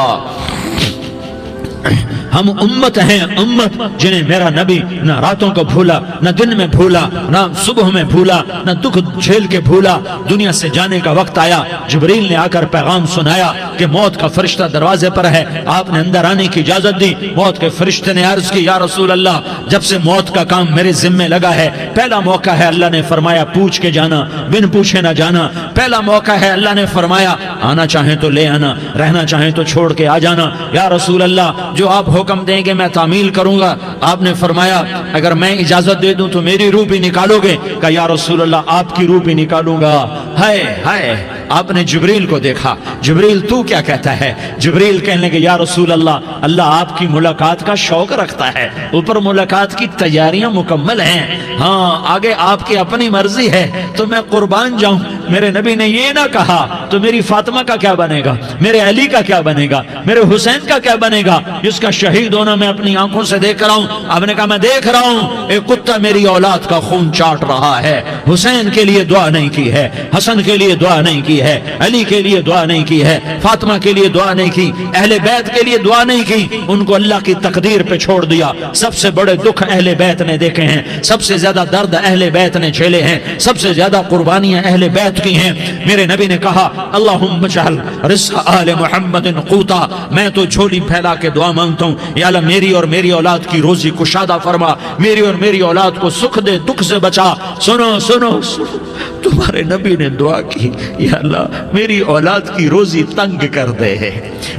ہم امت ہیں، امت جنہیں میرا نبی نہ راتوں کو بھولا، نہ دن میں بھولا، نہ صبح میں بھولا، نہ دکھ جھیل کے بھولا۔ دنیا سے جانے کا وقت آیا، جبریل نے آ کر پیغام سنایا کہ موت کا فرشتہ دروازے پر ہے، آپ نے اندر آنے کی اجازت دی۔ موت کے فرشتے نے عرض کی، یا رسول اللہ، جب سے موت کا کام میرے ذمے لگا ہے، پہلا موقع ہے، اللہ نے فرمایا پوچھ کے جانا، بن پوچھے نہ جانا۔ پہلا موقع ہے، اللہ نے فرمایا آنا چاہیں تو لے آنا، رہنا چاہیں تو چھوڑ کے آ جانا۔ یا رسول اللہ، جو آپ حکم دیں گے میں تعمیل کروں گا۔ آپ نے فرمایا اگر میں اجازت دے دوں تو میری روح بھی نکالو گے؟ کہا یا رسول اللہ، آپ کی روح بھی نکالوں گا۔ ہائے ہائے، آپ نے جبریل کو دیکھا، جبریل تو کیا کہتا ہے؟ جبریل کہنے لگے یا رسول اللہ، اللہ آپ کی ملاقات کا شوق رکھتا ہے، اوپر ملاقات کی تیاریاں مکمل ہیں، ہاں آگے آپ کی اپنی مرضی ہے تو میں قربان جاؤں۔ میرے نبی نے یہ نہ کہا تو میری فاطمہ کا کیا بنے گا، میرے علی کا کیا بنے گا، میرے حسین کا کیا بنے گا، جس کا شہید ہونا میں اپنی آنکھوں سے دیکھ رہا ہوں۔ آپ نے کہا میں دیکھ رہا ہوں، ایک کتا میری اولاد کا خون چاٹ رہا ہے۔ حسین کے لیے دعا نہیں کی ہے، حسن کے لیے دعا نہیں کی ہے، علی کے لیے دعا نہیں کی ہے، فاطمہ کے لیے دعا نہیں کی، اہل بیت کے لیے دعا نہیں کی، ان کو اللہ کی تقدیر پہ چھوڑ دیا۔ سب سے بڑے دکھ اہل بیت نے دیکھے ہیں، سب سے زیادہ درد اہل بیت نے جھیلے ہیں، سب سے زیادہ قربانیاں اہل بیت کی ہیں۔ میرے نبی نے کہا اللہم اجعل رزق آل محمد قوتا، میں تو جھولی پھیلا کے دعا مانگتا ہوں، یا اللہ میری اور میری اولاد کی روزی کشادہ فرما، میری اور میری اولاد کو سکھ دے، دکھ سے بچا۔ سنو سنو سنو، تمہارے نبی نے دعا کی، یا اللہ میری اولاد کی روزی تنگ کر دے،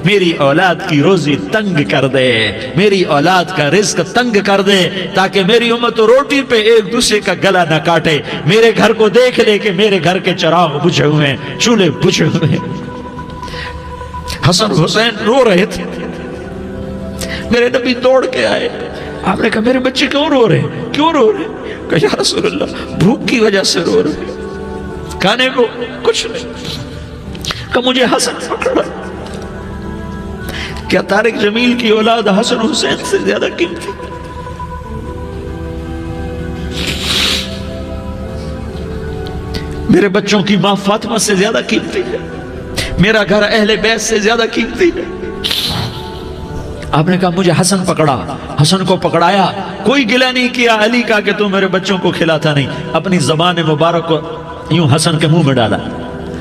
میری اولاد کی روزی تنگ کر دے، میری اولاد کا رزق تنگ کر دے، تاکہ میری امت روٹی پہ ایک دوسرے کا گلا نہ کاٹے، میرے گھر کو دیکھ لے کہ میرے گھر کے چراغ بجھے ہوئے ہیں، چولہے بجھے ہوئے ہیں۔ حسن حسین رو رہے تھے، میرے نبی دوڑ کے آئے، آپ نے کہا میرے بچے کیوں رو رہے ہیں، کیوں رو رہے ہیں؟ کہا یا رسول اللہ بھوک کی وجہ سے رو رہے ہیں، کھانے کو کچھ نہیں۔ کہ مجھے حسن پکڑا۔ کیا طارق جمیل کی اولاد حسن حسین سے زیادہ قیمتی؟ میرے بچوں کی ماں فاطمہ سے زیادہ قیمتی ہے، میرا گھر اہل بیت سے زیادہ قیمتی ہے۔ آپ نے کہا مجھے حسن پکڑا، حسن کو پکڑایا، کوئی گلہ نہیں کیا علی کا کہ تو میرے بچوں کو کھلاتا نہیں، اپنی زبان مبارک کو یوں حسن کے منہ میں ڈالا،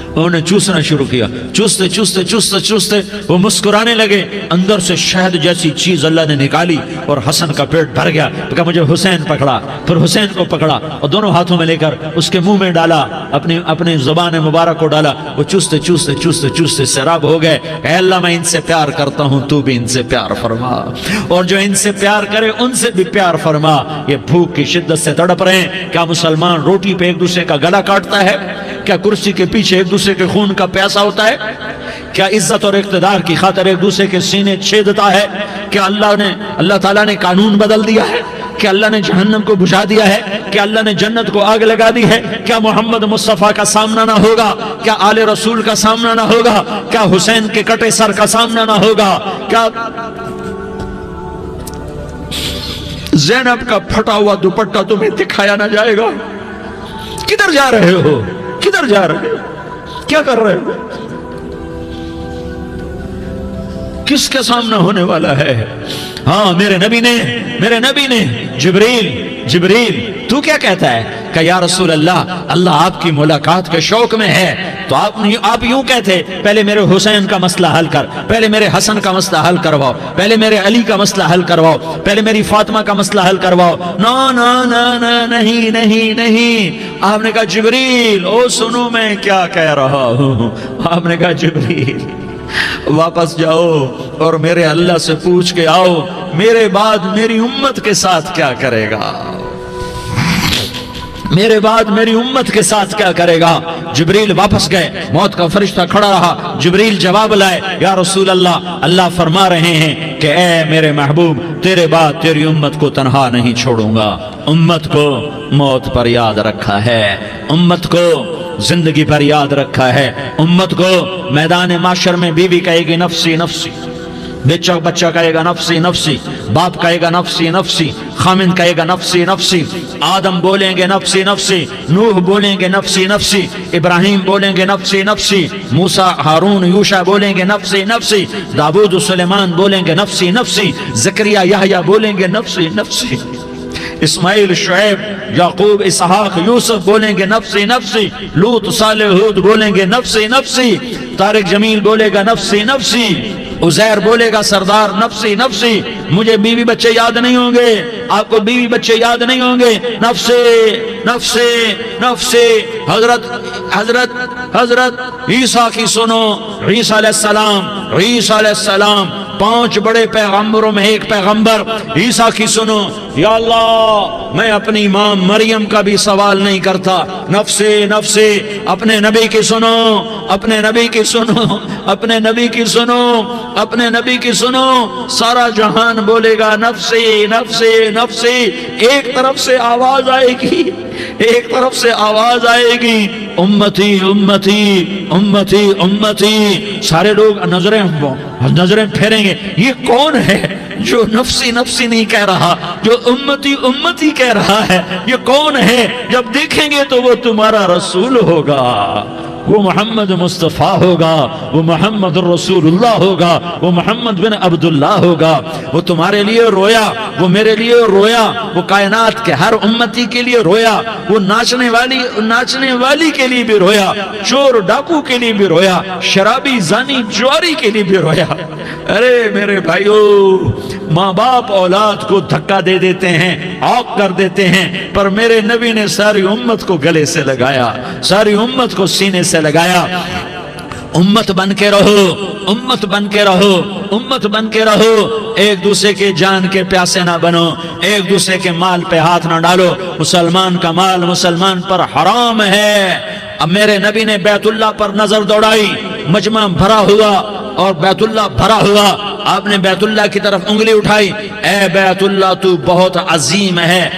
انہوں نے چوسنا شروع کیا، چوستے چوستے چوستے چوستے وہ مسکرانے لگے، اندر سے شہد جیسی چیز اللہ نے نکالی اور حسن کا پیٹ بھر گیا۔ کہا مجھے حسین پکڑا، پھر حسین کو پکڑا اور دونوں ہاتھوں میں لے کر اس کے منہ میں ڈالا، اپنی زبان مبارک کو ڈالا، وہ چوستے چوستے چوستے چوستے سیراب ہو گئے۔ اے اللہ میں ان سے پیار کرتا ہوں، تو بھی ان سے پیار فرما، اور جو ان سے پیار کرے ان سے بھی پیار فرما۔ یہ بھوک کی شدت سے تڑپ رہے ہیں، کیا مسلمان روٹی پہ ایک دوسرے کا گلا کاٹتا ہے؟ کیا کرسی کے پیچھے ایک دوسرے کے خون کا پیاسا ہوتا ہے؟ کیا عزت اور اقتدار کی خاطر ایک دوسرے کے سینے چھیدتا ہے؟ کیا اللہ تعالیٰ نے قانون بدل دیا ہے؟ کیا اللہ نے جہنم کو بجھا دیا ہے؟ کیا اللہ نے جنت کو آگ لگا دی ہے؟ کیا محمد مصطفیٰ کا سامنا نہ ہوگا؟ کیا آل رسول کا سامنا نہ ہوگا؟ کیا حسین کے کٹے سر کا سامنا نہ ہوگا؟ کیا زینب کا پھٹا ہوا دوپٹہ تمہیں دکھایا نہ جائے گا؟ کدھر جا رہے ہو؟ کدھر جا رہے ہو؟ کیا کر رہے ہو؟ کس کے سامنا ہونے والا ہے؟ ہاں میرے نبی نے جبریل تو کیا کہتا ہے؟ کہ یا رسول اللہ آپ کی ملاقات کے شوق میں ہے، تو آپ یوں کہتے پہلے میرے حسین کا مسئلہ حل کر، پہلے میرے حسن کا مسئلہ حل کرواؤ، پہلے میرے علی کا مسئلہ حل کرواؤ، پہلے میری فاطمہ کا مسئلہ حل کرواؤ۔ نہیں۔ آپ نے کہا جبریل او سنو میں کیا کہہ رہا ہوں۔ آپ نے کہا جبریل واپس جاؤ اور میرے اللہ سے پوچھ کے آؤ میرے بعد میری امت کے ساتھ کیا کرے گا، میرے بعد میری امت کے ساتھ کیا کرے گا۔ جبریل واپس گئے، موت کا فرشتہ کھڑا رہا، جبریل جواب لائے یا رسول اللہ فرما رہے ہیں کہ اے میرے محبوب تیرے بعد تیری امت کو تنہا نہیں چھوڑوں گا، امت کو موت پر یاد رکھا ہے، امت کو زندگی پر یاد رکھا ہے، امت کو میدان معاشر میں بیوی کہے گی نفسی نفسی، بچہ کہے گا نفسی نفسی، باپ کہے گا نفسی نفسی، خامن کہے گا نفسی نفسی، آدم بولیں گے نفسی نفسی، نوح بولیں گے نفسی نفسی، ابراہیم بولیں گے نفسی نفسی، موسیٰ ہارون یوشع بولیں گے نفسی نفسی، داؤد و سلیمان بولیں گے نفسی نفسی، زکریا یحییٰ بولیں گے نفسی نفسی، اسماعیل شعیب یعقوب اسحاق یوسف بولیں گے نفسی نفسی، لوط صالح ہود بولیں گے نفسی نفسی، طارق جمیل بولے گا نفسی نفسی، عزیر بولے گا سردار نفسی نفسی، مجھے بیوی بچے یاد نہیں ہوں گے، آپ کو بیوی بچے یاد نہیں ہوں گے، نفسی نفسی نفسی۔ حضرت عیسیٰ کی سنو، عیسیٰ علیہ السلام 5 بڑے پیغمبروں میں ایک پیغمبر عیسیٰ کی سنو، یا اللہ میں اپنی ماں مریم کا بھی سوال نہیں کرتا، نفسی نفسی۔ اپنے نبی کی سنو، اپنے نبی کی سنو، اپنے نبی کی سنو، اپنے نبی کی سنو، سارا جہان بولے گا نفسی نفسی نفسی۔ ایک طرف سے آواز آئے گی، ایک طرف سے آواز آئے گی، امتی امتی امتی امتی۔ سارے لوگ نظریں پھیریں گے، یہ کون ہے جو نفسی نفسی نہیں کہہ رہا، جو امتی امتی کہہ رہا ہے، یہ کون ہے؟ جب دیکھیں گے تو وہ تمہارا رسول ہوگا، وہ محمد مصطفیٰ ہوگا، وہ محمد رسول اللہ ہوگا، وہ محمد بن عبداللہ ہوگا۔ وہ تمہارے لیے رویا، وہ میرے لیے رویا، وہ کائنات کے ہر امتی کے لیے رویا، وہ ناچنے والی کے لیے بھی رویا، چور ڈاکو کے لیے بھی رویا، شرابی زانی جواری کے لیے بھی رویا۔ ارے میرے بھائیو، ماں باپ اولاد کو دھکا دے دیتے ہیں، عوق کر دیتے ہیں، پر میرے نبی نے ساری امت کو گلے سے لگایا، ساری امت کو سینے سے لگایا۔ امت بن کے رہو، امت بن کے رہو، امت بن کے رہو، ایک دوسرے کے جان کے پیاسے نہ بنو، ایک دوسرے کے مال پہ ہاتھ نہ ڈالو۔ مسلمان کا مال مسلمان پر حرام ہے۔ اب میرے نبی نے بیت اللہ پر نظر دوڑائی، مجمع بھرا ہوا اور بیت اللہ بھرا ہوا، آپ نے بیت اللہ کی طرف انگلی اٹھائی، اے بیت اللہ تو بہت عظیم ہے،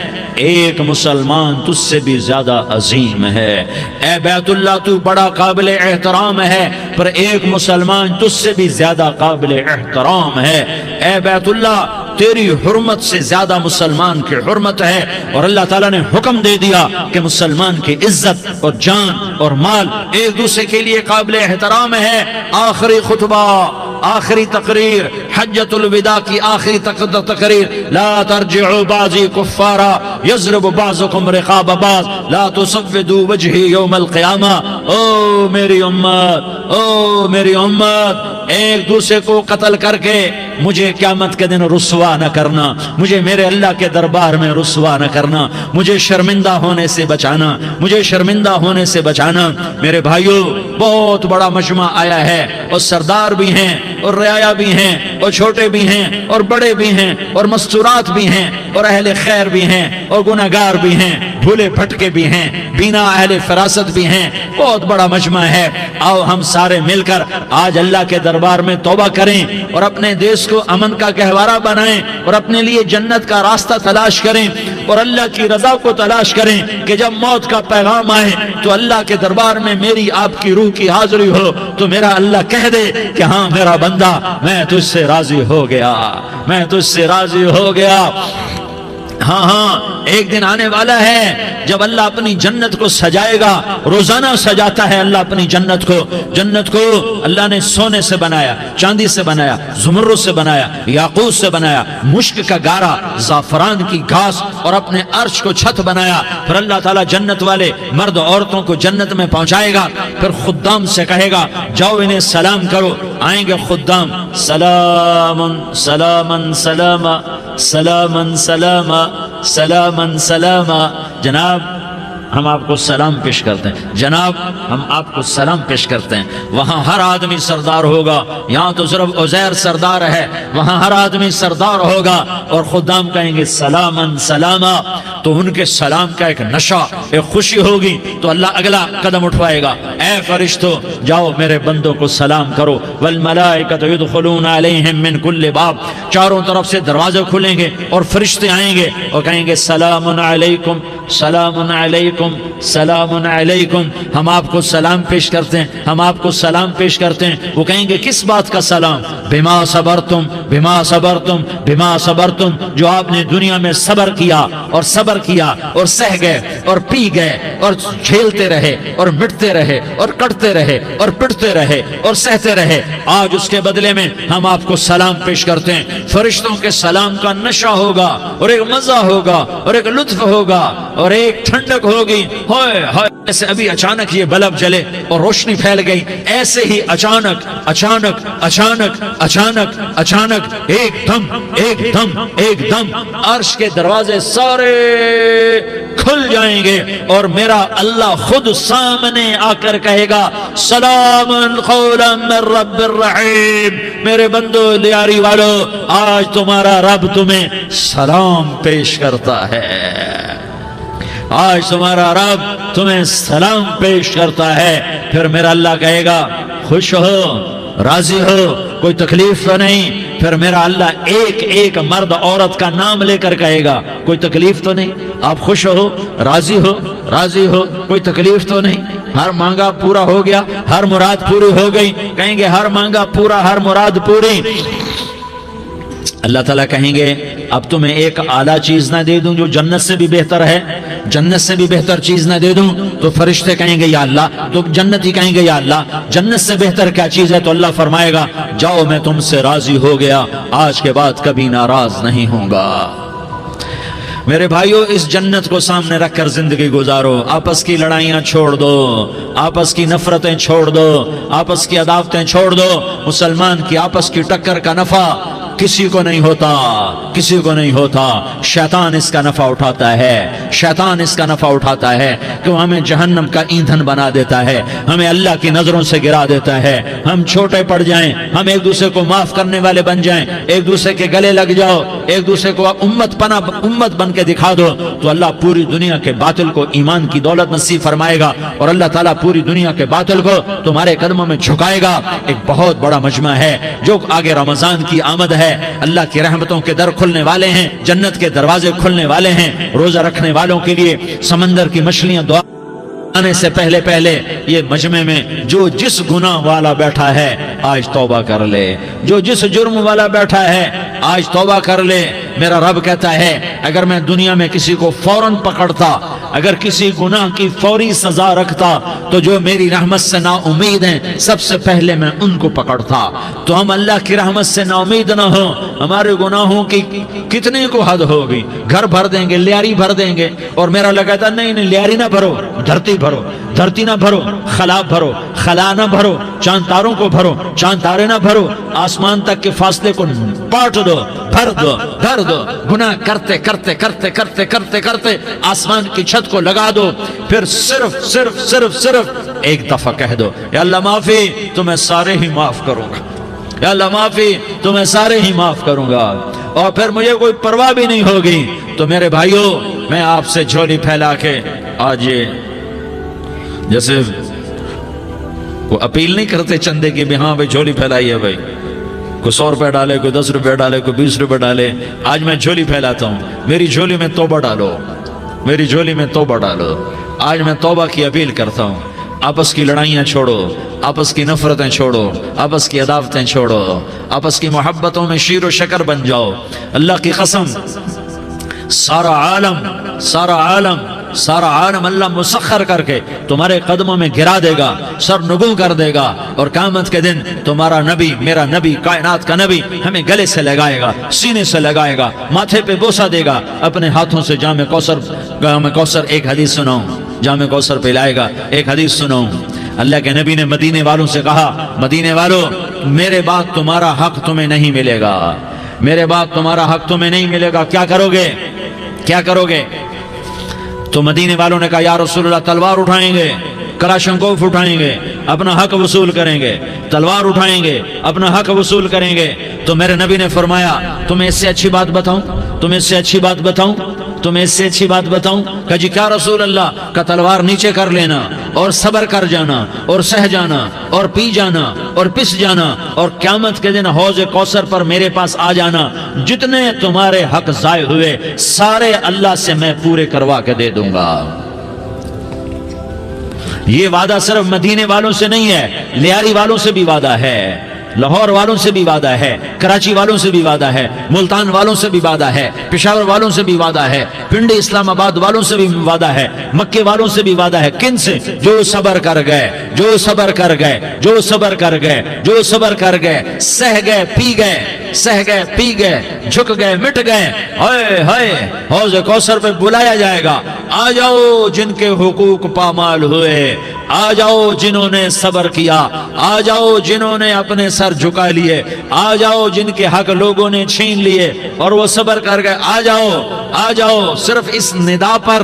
ایک مسلمان تجھ سے بھی زیادہ عظیم ہے، اے بیت اللہ تو بڑا قابل احترام ہے، پر ایک مسلمان تجھ سے بھی زیادہ قابل احترام ہے، اے بیت اللہ تیری حرمت سے زیادہ مسلمان کی حرمت ہے۔ اور اللہ تعالیٰ نے حکم دے دیا کہ مسلمان کی عزت اور جان اور مال ایک دوسرے کے لیے قابل احترام ہے۔ آخری خطبہ، آخری تقریر، حجۃ الوداع کی آخری تقریر، لا ترجعوا بعضی کفارا یضرب بعضکم رقاب بعض لا تصودوا وجہی یوم القیامہ۔ او میری امت، او میری امت، ایک دوسرے کو قتل کر کے مجھے قیامت کے دن رسوا نہ کرنا، مجھے میرے اللہ کے دربار میں رسوا نہ کرنا، مجھے شرمندہ ہونے سے بچانا، مجھے شرمندہ ہونے سے بچانا۔ میرے بھائیو، بہت بڑا مجمع آیا ہے، اور سردار بھی ہیں اور رعایا بھی ہیں اور چھوٹے بھی ہیں اور بڑے بھی ہیں اور مستورات بھی ہیں اور اہل خیر بھی ہیں اور گناہگار بھی ہیں، بھولے بھٹکے بھی ہیں، بینا اہل فراست بھی ہیں، بہت بڑا مجمع ہے۔ آؤ ہم سارے مل کر آج اللہ کے دربار میں توبہ کریں اور اپنے دیش کو امن کا گہوارہ بنائیں اور اپنے لیے جنت کا راستہ تلاش کریں اور اللہ کی رضا کو تلاش کریں کہ جب موت کا پیغام آئے تو اللہ کے دربار میں میری آپ کی روح کی حاضری ہو تو میرا اللہ کہہ دے کہ ہاں میرا بندہ، میں تجھ سے راضی ہو گیا، میں تجھ سے راضی ہو گیا۔ ہاں ہاں، ایک دن آنے والا ہے جب اللہ اپنی جنت کو سجائے گا، روزانہ سجاتا ہے اللہ اپنی جنت کو۔ جنت کو اللہ نے سونے سے بنایا، چاندی سے بنایا، زمرد سے بنایا، یاقوت سے بنایا، مشک کا گارا، زعفران کی گھاس اور اپنے عرش کو چھت بنایا۔ پھر اللہ تعالیٰ جنت والے مرد عورتوں کو جنت میں پہنچائے گا، پھر خدام سے کہے گا جاؤ انہیں سلام کرو۔ آئیں گے خدام، سلامن سلامن سلاما سلامن سلاما سلامن سلاما۔ جناب ہم آپ کو سلام پیش کرتے ہیں، جناب ہم آپ کو سلام پیش کرتے ہیں۔ وہاں ہر آدمی سردار ہوگا، یہاں تو صرف عزیر سردار ہے، وہاں ہر آدمی سردار ہوگا اور خدام کہیں گے سلامن سلاما۔ تو ان کے سلام کا ایک نشہ، ایک خوشی ہوگی، تو اللہ اگلا قدم اٹھوائے گا، اے فرشتوں جاؤ میرے بندوں کو سلام کرو۔ والملائکۃ یدخلون علیہم من کل باب، چاروں طرف سے دروازے کھلیں گے اور فرشتے آئیں گے اور کہیں گے سلام علیکم، سلام علیکم، علیکم سلام علیکم، ہم آپ کو سلام پیش کرتے ہیں، ہم آپ کو سلام پیش کرتے ہیں۔ وہ کہیں گے کس بات کا سلام؟ بما صبرتم بما صبرتم بما صبرتم، جو آپ نے دنیا میں صبر کیا اور صبر کیا اور سہ گئے اور پی گئے اور جھیلتے رہے اور مٹتے رہے اور کٹتے رہے اور پٹتے رہے اور سہتے رہے، آج اس کے بدلے میں ہم آپ کو سلام پیش کرتے ہیں۔ فرشتوں کے سلام کا نشہ ہوگا اور ایک مزہ ہوگا اور ایک لطف ہوگا اور ایک ٹھنڈک ہوگی۔ ہوئے ہوئے، ایسے ابھی اچانک یہ بلب جلے اور روشنی پھیل گئی، ایسے ہی اچانک اچانک اچانک اچانک اچانک ایک دم ایک دم ایک دم عرش کے دروازے سارے کھل جائیں گے اور میرا اللہ خود سامنے آ کر کہے گا سلام قولا من رب الرحیم، میرے بندو لیاری والو، آج تمہارا رب تمہیں سلام پیش کرتا ہے، آج تمہارا رب تمہیں سلام پیش کرتا ہے۔ پھر میرا اللہ کہے گا خوش ہو، راضی ہو، کوئی تکلیف تو نہیں؟ پھر میرا اللہ ایک ایک مرد عورت کا نام لے کر کہے گا کوئی تکلیف تو نہیں؟ آپ خوش ہو، راضی ہو، راضی ہو، کوئی تکلیف تو نہیں؟ ہر مانگا پورا ہو گیا، ہر مراد پوری ہو گئی؟ کہیں گے ہر مانگا پورا، ہر مراد پوری۔ اللہ تعالیٰ کہیں گے اب تمہیں ایک اعلیٰ چیز نہ دے دوں جو جنت سے بھی بہتر ہے؟ جنت سے بھی بہتر چیز نہ دے دوں؟ تو فرشتے کہیں گے یا اللہ، تو جنتی کہیں گے یا اللہ جنت سے بہتر کیا چیز ہے؟ تو اللہ فرمائے گا جاؤ میں تم سے راضی ہو گیا، آج کے بعد کبھی ناراض نہیں ہوں گا۔ میرے بھائیو، اس جنت کو سامنے رکھ کر زندگی گزارو، آپس کی لڑائیاں چھوڑ دو، آپس کی نفرتیں چھوڑ دو، آپس کی عداوتیں چھوڑ دو۔ مسلمان کی آپس کی ٹکر کا نفع کسی کو نہیں ہوتا، کسی کو نہیں ہوتا، شیطان اس کا نفع اٹھاتا ہے، شیطان اس کا نفع اٹھاتا ہے کہ وہ ہمیں جہنم کا ایندھن بنا دیتا ہے، ہمیں اللہ کی نظروں سے گرا دیتا ہے، ہم چھوٹے پڑ جائیں، ہم ایک دوسرے کو معاف کرنے والے بن جائیں، ایک دوسرے کے گلے لگ جاؤ، ایک دوسرے کو امت بن کے دکھا دو، تو اللہ پوری دنیا کے باطل کو ایمان کی دولت نصیب فرمائے گا اور اللہ تعالیٰ پوری دنیا کے باطل کو تمہارے قدموں میں جھکائے گا۔ ایک بہت بڑا مجمع ہے جو آگے رمضان کی آمد ہے، اللہ کی رحمتوں کے در کھلنے والے ہیں، جنت کے دروازے کھلنے والے ہیں، روزہ رکھنے والوں کے لیے سمندر کی مچھلیاں دعا آنے سے پہلے پہلے یہ مجمع میں جو جس گناہ والا بیٹھا ہے آج توبہ کر لے، جو جس جرم والا بیٹھا ہے آج توبہ کر لے۔ میرا رب کہتا ہے اگر میں دنیا میں کسی کو فوراً پکڑتا، اگر کسی گناہ کی فوری سزا رکھتا تو جو میری رحمت سے نا امید ہیں سب سے پہلے میں ان کو پکڑتا۔ تو ہم اللہ کی رحمت سے نا امید نہ ہوں، ہمارے گناہوں کی کتنے کو حد ہوگی، گھر بھر دیں گے، لیاری بھر دیں گے، اور میرا اللہ کہتا نہیں نہیں لیاری نہ بھرو، دھرتی بھرو، دھرتی نہ بھرو، خلا بھرو، خلا نہ بھرو، چاند تاروں کو بھرو، چاند تارے نہ بھرو، آسمان تک کے فاصلے کو پاٹ دو، بھر دو، بھر دو، گناہ کرتے کرتے کرتے کرتے کرتے کرتے آسمان کی چھت کو لگا دو، پھر صرف صرف صرف صرف ایک دفعہ کہہ دو یا اللہ معافی، تو میں سارے ہی معاف کروں گا، یا اللہ معافی، تو میں سارے ہی معاف کروں گا، اور پھر مجھے کوئی پرواہ بھی نہیں ہوگی۔ تو میرے بھائیو، میں آپ سے جھولی پھیلا کے آج یہ جیسے وہ اپیل نہیں کرتے چندے کی بھی ہاں بھائی جھولی پھیلائی ہے، بھائی کوئی 100 روپے ڈالے، کوئی 10 روپے ڈالے، کوئی 20 روپے ڈالے، آج میں جھولی پھیلاتا ہوں، میری جھولی میں توبہ ڈالو، میری جھولی میں توبہ ڈالو۔ آج میں توبہ کی اپیل کرتا ہوں، آپس کی لڑائیاں چھوڑو، آپس کی نفرتیں چھوڑو، آپس کی عداوتیں چھوڑو، آپس کی محبتوں میں شیر و شکر بن جاؤ۔ اللہ کی قسم، سارا عالم اللہ مسخر کر کے تمہارے قدموں میں گرا دے گا، سر نگوں کر دے گا، اور قیامت کے دن تمہارا نبی، میرا نبی، کائنات کا نبی ہمیں گلے سے لگائے گا، سینے سے لگائے گا، ماتھے پہ بوسہ دے گا، اپنے ہاتھوں سے جام کوثر ایک حدیث سناؤں، جام کوثر پہ لائے گا، ایک حدیث سناؤں۔ اللہ کے نبی نے مدینے والوں سے کہا، مدینے والوں میرے بعد تمہارا حق تمہیں نہیں ملے گا، میرے بعد تمہارا حق تمہیں نہیں ملے گا، کیا کرو گے، کیا کرو گے؟ تو مدینے والوں نے کہا یا رسول اللہ تلوار اٹھائیں گے، کراشنکوف اٹھائیں گے، اپنا حق وصول کریں گے، تلوار اٹھائیں گے، اپنا حق وصول کریں گے۔ تو میرے نبی نے فرمایا تمہیں اس سے اچھی بات بتاؤں، تمہیں اس سے اچھی بات بتاؤں، تمہیں اس سے اچھی بات بتاؤں؟ کہا جی کیا رسول اللہ؟ کا تلوار نیچے کر لینا اور صبر کر جانا اور سہ جانا اور پی جانا اور پس جانا، اور قیامت کے دن حوض کوثر پر میرے پاس آ جانا، جتنے تمہارے حق ضائع ہوئے سارے اللہ سے میں پورے کروا کے دے دوں گا۔ یہ وعدہ صرف مدینے والوں سے نہیں ہے، لیاری والوں سے بھی وعدہ ہے، لاہور والوں سے بھی وعدہ ہے، کراچی والوں سے بھی وعدہ ہے، ملتان والوں سے بھی وعدہ ہے، پشاور والوں سے بھی وعدہ ہے، پنڈی اسلام آباد والوں سے بھی وعدہ ہے، مکے والوں سے بھی وعدہ ہے۔ کن سے؟ جو صبر کر گئے، جو صبر کر گئے، جو صبر کر گئے، جو صبر کر گئے، سہ گئے پی گئے، سہ گئے پی گئے، جھک گئے مٹ گئے۔ ہائے ہائے، حوض کوثر پہ بلایا جائے گا، آ جاؤ جن کے حقوق پامال ہوئے، آ جاؤ جنہوں نے صبر کیا، آ جاؤ جنہوں نے اپنے سر جھکا لیے، آ جاؤ جن کے حق لوگوں نے چھین لیے اور وہ صبر کر گئے، آ جاؤ آ جاؤ۔ صرف اس ندا پر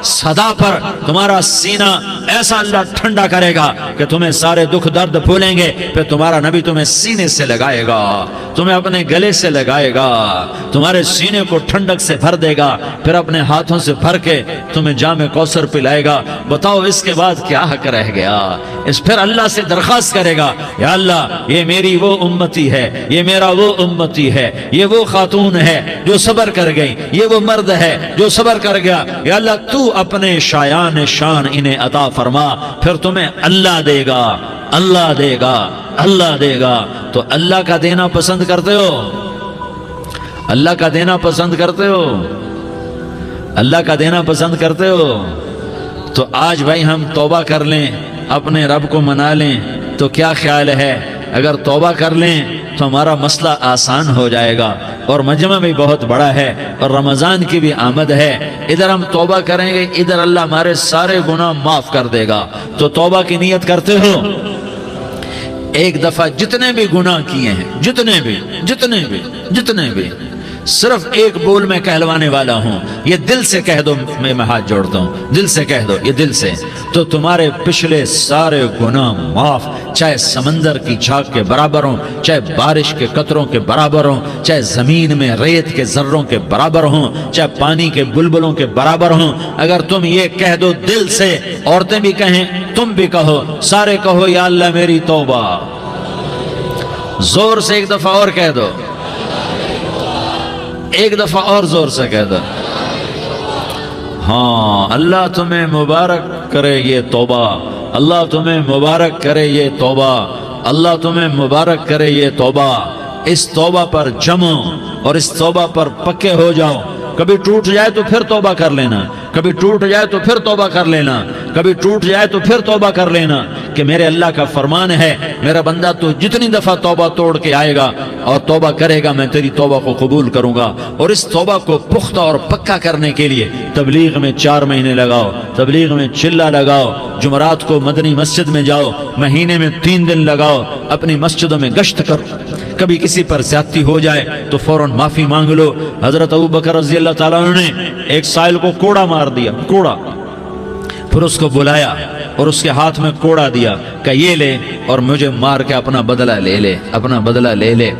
صدا پر تمہارا سینہ ایسا اللہ ٹھنڈا کرے گا کہ تمہیں سارے دکھ درد بھولیں گے، پھر تمہارا نبی تمہیں سینے سے لگائے گا، تمہیں اپنے گلے سے لگائے گا، تمہارے سینے کو ٹھنڈک سے بھر دے گا، پھر اپنے ہاتھوں سے بھر کے تمہیں جام کوثر پلائے گا۔ بتاؤ اس کے بعد کیا حق رہ گیا؟ اس پھر اللہ سے درخواست کرے گا، یا اللہ یہ میری وہ امتی ہے، یہ میرا وہ امتی ہے، یہ وہ خاتون ہے جو صبر کر گئی، یہ وہ مرد ہے جو صبر کر گیا، یا اللہ تو اپنے شایان شان انہیں عطا فرما، پھر تمہیں اللہ دے گا، اللہ دے گا، اللہ دے گا۔ تو اللہ کا دینا پسند کرتے ہو؟ اللہ کا دینا پسند کرتے ہو؟ اللہ کا دینا پسند کرتے ہو؟ تو آج بھائی ہم توبہ کر لیں، اپنے رب کو منا لیں، تو کیا خیال ہے اگر توبہ کر لیں تو ہمارا مسئلہ آسان ہو جائے گا، اور مجمع بھی بہت بڑا ہے اور رمضان کی بھی آمد ہے، ادھر ہم توبہ کریں گے، ادھر اللہ ہمارے سارے گناہ معاف کر دے گا۔ تو توبہ کی نیت کرتے ہو؟ ایک دفعہ جتنے بھی گناہ کیے ہیں، جتنے بھی صرف ایک بول میں کہلوانے والا ہوں، یہ دل سے کہہ دو، میں ہاتھ جوڑتا ہوں، دل سے کہہ دو، یہ دل سے، تو تمہارے پچھلے سارے گناہ معاف، چاہے سمندر کی جھاگ کے برابر ہوں، چاہے بارش کے قطروں کے برابر ہوں، چاہے زمین میں ریت کے ذروں کے برابر ہوں، چاہے پانی کے بلبلوں کے برابر ہوں۔ اگر تم یہ کہہ دو دل سے، عورتیں بھی کہیں، تم بھی کہو، سارے کہو، یا اللہ میری توبہ، زور سے ایک دفعہ اور کہہ دو، ایک دفعہ اور زور سے کہہ دو۔ ہاں، اللہ تمہیں مبارک کرے یہ توبہ، اللہ تمہیں مبارک کرے یہ توبہ، اللہ تمہیں مبارک کرے یہ توبہ۔ اس توبہ پر جمو اور اس توبہ پر پکے ہو جاؤ۔ کبھی ٹوٹ جائے تو پھر توبہ کر لینا، کبھی ٹوٹ جائے تو پھر توبہ کر لینا، کبھی ٹوٹ جائے تو پھر توبہ کر لینا، کہ میرے اللہ کا فرمان ہے، میرا بندہ تو جتنی دفعہ توبہ توڑ کے آئے گا اور توبہ کرے گا، میں تیری توبہ کو قبول کروں گا۔ اور اس توبہ کو پختہ اور پکا کرنے کے لیے تبلیغ میں 4 مہینے لگاؤ، تبلیغ میں چلہ لگاؤ، جمعرات کو مدنی مسجد میں جاؤ، مہینے میں 3 دن لگاؤ، اپنی مسجدوں میں گشت کرو، کبھی کسی پر زیادتی ہو جائے تو فوراً معافی مانگ لو۔ حضرت ابوبکر رضی اللہ تعالیٰ عنہ نے ایک سائل کو کوڑا مار دیا، کوڑا، پھر اس کو بلایا اور اس کے ہاتھ میں کوڑا دیا کہ یہ لے اور مجھے مار کے اپنا بدلہ لے لے، اپنا بدلہ لے لے۔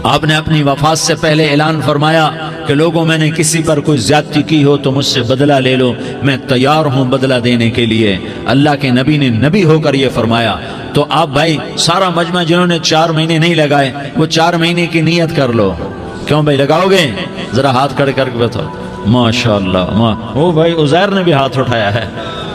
آپ نے اپنی وفات سے پہلے اعلان فرمایا کہ لوگوں، میں نے کسی پر کوئی زیادتی کی ہو تو مجھ سے بدلہ لے لو، میں تیار ہوں بدلہ دینے کے لیے۔ اللہ کے نبی نے نبی ہو کر یہ فرمایا۔ تو آپ بھائی سارا مجمع جنہوں نے 4 مہینے نہیں لگائے، وہ 4 مہینے کی نیت کر لو۔ کیوں بھائی لگاؤ گے؟ ذرا ہاتھ کھڑے کر کے بتاؤ۔ ماشاءاللہ، وہ بھائی عزیر نے بھی ہاتھ اٹھایا ہے،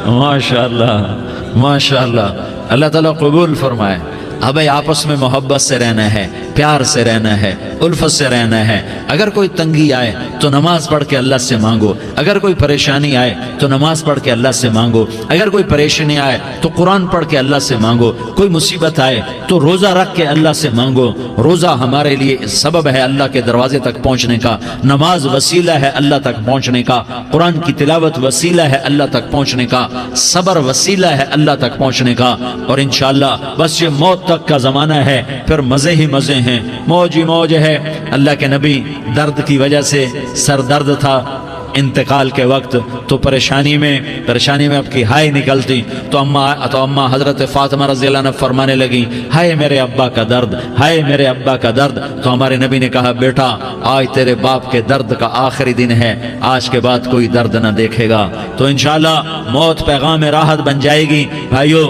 ماشاءاللہ ماشاءاللہ، اللہ تعالیٰ قبول فرمائے۔ اب بھائی آپس میں محبت سے رہنا ہے، پیار سے رہنا ہے، الفت سے رہنا ہے۔ اگر کوئی تنگی آئے تو نماز پڑھ کے اللہ سے مانگو، اگر کوئی پریشانی آئے تو نماز پڑھ کے اللہ سے مانگو، اگر کوئی پریشانی آئے تو قرآن پڑھ کے اللہ سے مانگو، کوئی مصیبت آئے تو روزہ رکھ کے اللہ سے مانگو۔ روزہ ہمارے لیے سبب ہے اللہ کے دروازے تک پہنچنے کا، نماز وسیلہ ہے اللہ تک پہنچنے کا، قرآن کی تلاوت وسیلہ ہے اللہ تک پہنچنے کا، صبر وسیلہ ہے اللہ تک پہنچنے کا۔ اور انشاءاللہ بس یہ موت تک کا زمانہ ہے، پھر مزے ہی مزے ہیں، موج ہی موج ہے۔ اللہ کے نبی درد کی وجہ سے سر درد تھا انتقال کے وقت، تو پریشانی میں اب کی ہائے نکلتی، تو اماں حضرت فاطمہ رضی اللہ عنہ فرمانے لگی، ہائے میرے ابا کا درد، ہائے میرے ابا کا درد۔ تو ہمارے نبی نے کہا، بیٹا آج تیرے باپ کے درد کا آخری دن ہے، آج کے بعد کوئی درد نہ دیکھے گا۔ تو انشاءاللہ موت پیغام راحت بن جائے گی۔ بھائیو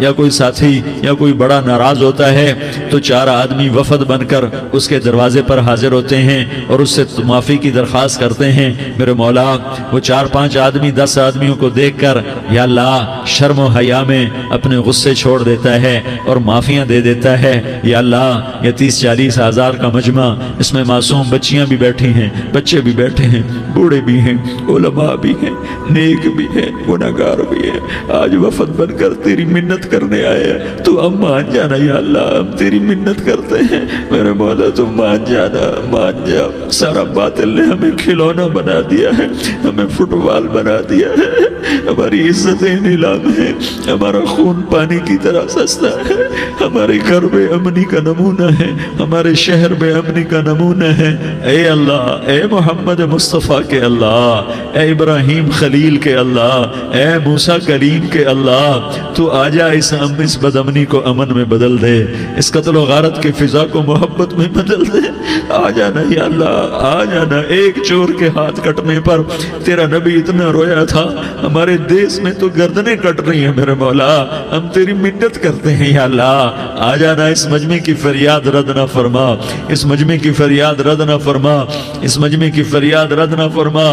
یا کوئی ساتھی یا کوئی بڑا ناراض ہوتا ہے تو 4 آدمی وفد بن کر اس کے دروازے پر حاضر ہوتے ہیں اور اس سے معافی کی درخواست کرتے ہیں۔ میرے مولا وہ 4-5 آدمی 10 آدمیوں کو دیکھ کر یا اللہ شرم و حیا میں اپنے غصے چھوڑ دیتا ہے اور معافیاں دے دیتا ہے۔ یا اللہ یہ 30-40 ہزار کا مجمع، اس میں معصوم بچیاں بھی بیٹھی ہیں، بچے بھی بیٹھے ہیں، بوڑھے بھی ہیں، علماء بھی ہیں، نیک بھی ہیں، گناہگار بھی ہیں، آج وفد بن کر تیری منت کرنے آئے ہیں، تو ہم مان جانا یا اللہ، ہم تیری منت کرتے ہیں میرے مولا، تو مان جانا، مان جا۔ سارا باطل نے ہمیں کھلونا بنا دیا ہے، ہمیں فٹ بال بنا دیا ہے، ہماری عزتیں نیلام ہے، ہمارا خون پانی کی طرح سستا ہے، ہمارے گھر بے امنی کا نمونہ ہے، ہمارے شہر بے امنی کا نمونہ ہے۔ اے اللہ، اے محمد مصطفیٰ کے اللہ، اے ابراہیم خلیل کے اللہ، اے موسیٰ کلیم کے اللہ، تو آجا اس بد امنی کو امن میں بدل دے، اس قتل و غارت کی فضا کو محبت میں بدل دے۔ آ جانا یا اللہ، آ جانا۔ ایک چور کے ہاتھ کٹنے پر تیرا نبی اتنا رویا تھا، ہمارے دیس میں تو گردنیں کٹ رہی ہیں میرے مولا، ہم تیری منت کرتے ہیں یا اللہ، آ جانا۔ اس مجمع کی فریاد رد نہ فرما، اس مجمع کی فریاد رد نہ فرما، اس مجمع کی فریاد رد نہ فرما۔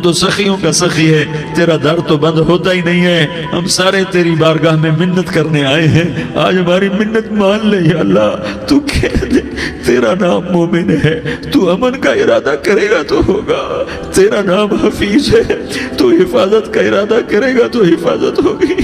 تو سخیوں کا سخی ہے، تیرا در تو بند ہوتا ہی نہیں ہے، ہم سارے تیری بارگاہ میں منت کرنے آئے ہیں، آج ہماری منت مان لے یا اللہ۔ تو کہہ دے تیرا نام مومن ہے، تو امن کا ارادہ کرے گا تو ہوگا، تیرا نام حفیظ ہے، تو حفاظت کا ارادہ کرے گا تو حفاظت ہوگی،